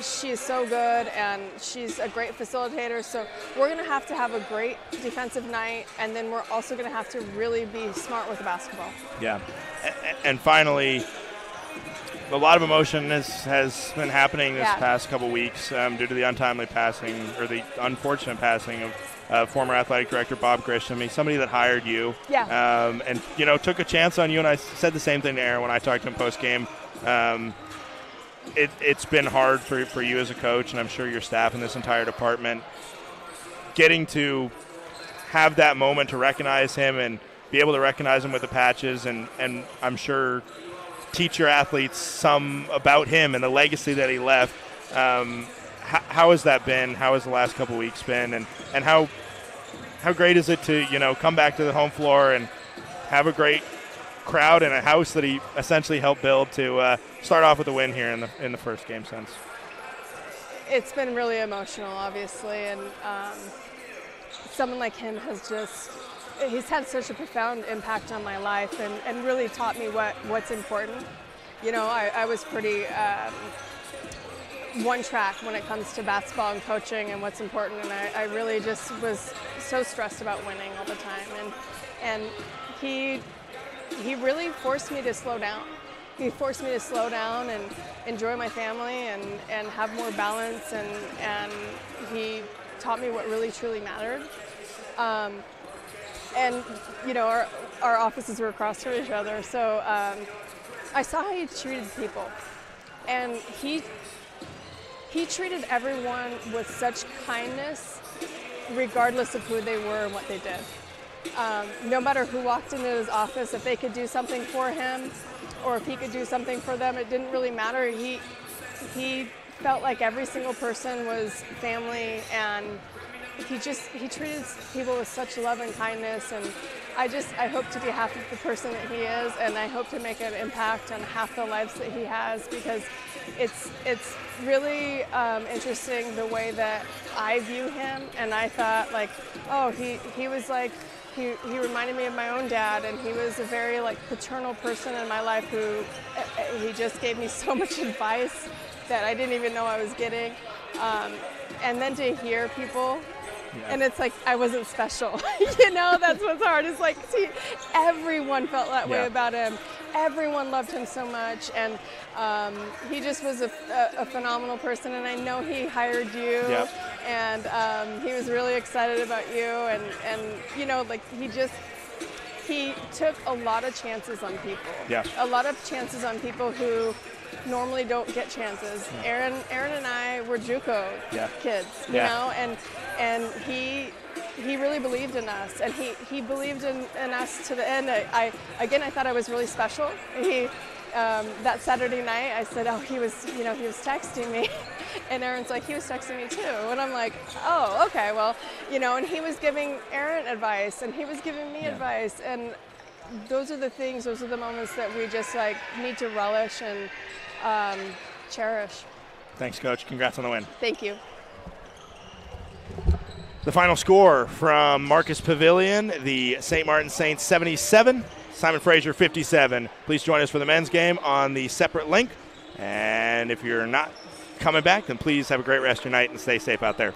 she is so good, and she's a great facilitator. So we're going to have a great defensive night, and then we're also going to have to really be smart with the basketball. Yeah. And finally, a lot of emotion has been happening this past couple weeks due to the untimely passing, or the unfortunate passing of former athletic director Bob Grisham. He's somebody that hired you, and took a chance on you. And I said the same thing to Aaron when I talked to him post game. It's been hard for you as a coach, and I'm sure your staff and this entire department, getting to have that moment to recognize him and be able to recognize him with the patches, and I'm sure teach your athletes some about him and the legacy that he left. How has that been? How has the last couple weeks been? And how great is it to come back to the home floor and have a great crowd and a house that he essentially helped build to start off with a win here in the first game since? It's been really emotional, obviously, and someone like him he's had such a profound impact on my life and really taught me what's important. I was pretty one track when it comes to basketball and coaching and what's important, and I really just was so stressed about winning all the time, and he really forced me to slow down. He forced me to slow down and enjoy my family and have more balance, and he taught me what really truly mattered. Our offices were across from each other, so I saw how he treated people, and he treated everyone with such kindness, regardless of who they were and what they did. No matter who walked into his office, if they could do something for him or if he could do something for them, it didn't really matter. He felt like every single person was family, and he treated people with such love and kindness, and I hope to be half of the person that he is, and I hope to make an impact on half the lives that he has, because it's really interesting the way that I view him, and I thought he was like, he reminded me of my own dad, and he was a very paternal person in my life who he just gave me so much advice that I didn't even know I was getting, and then to hear people. Yeah. And it's like I wasn't special, that's what's hard. It's like, see, everyone felt that way about him. Everyone loved him so much, and he just was a phenomenal person. And I know he hired you, and he was really excited about you, and he took a lot of chances on people. Yeah. A lot of chances on people who normally don't get chances. Aaron and I were JUCO kids, you know, and he really believed in us, and he believed in us to the end. I thought I was really special. That Saturday night, I said, he was texting me, and Aaron's like, he was texting me too, and I'm like, oh, okay, well, and he was giving Aaron advice, and he was giving me advice, and those are the moments that we just need to relish and cherish. Thanks, Coach. Congrats on the win. Thank you. The final score from Marcus Pavilion, the St. Martin Saints 77, Simon Fraser 57. Please join us for the men's game on the separate link. And if you're not coming back, then please have a great rest of your night and stay safe out there.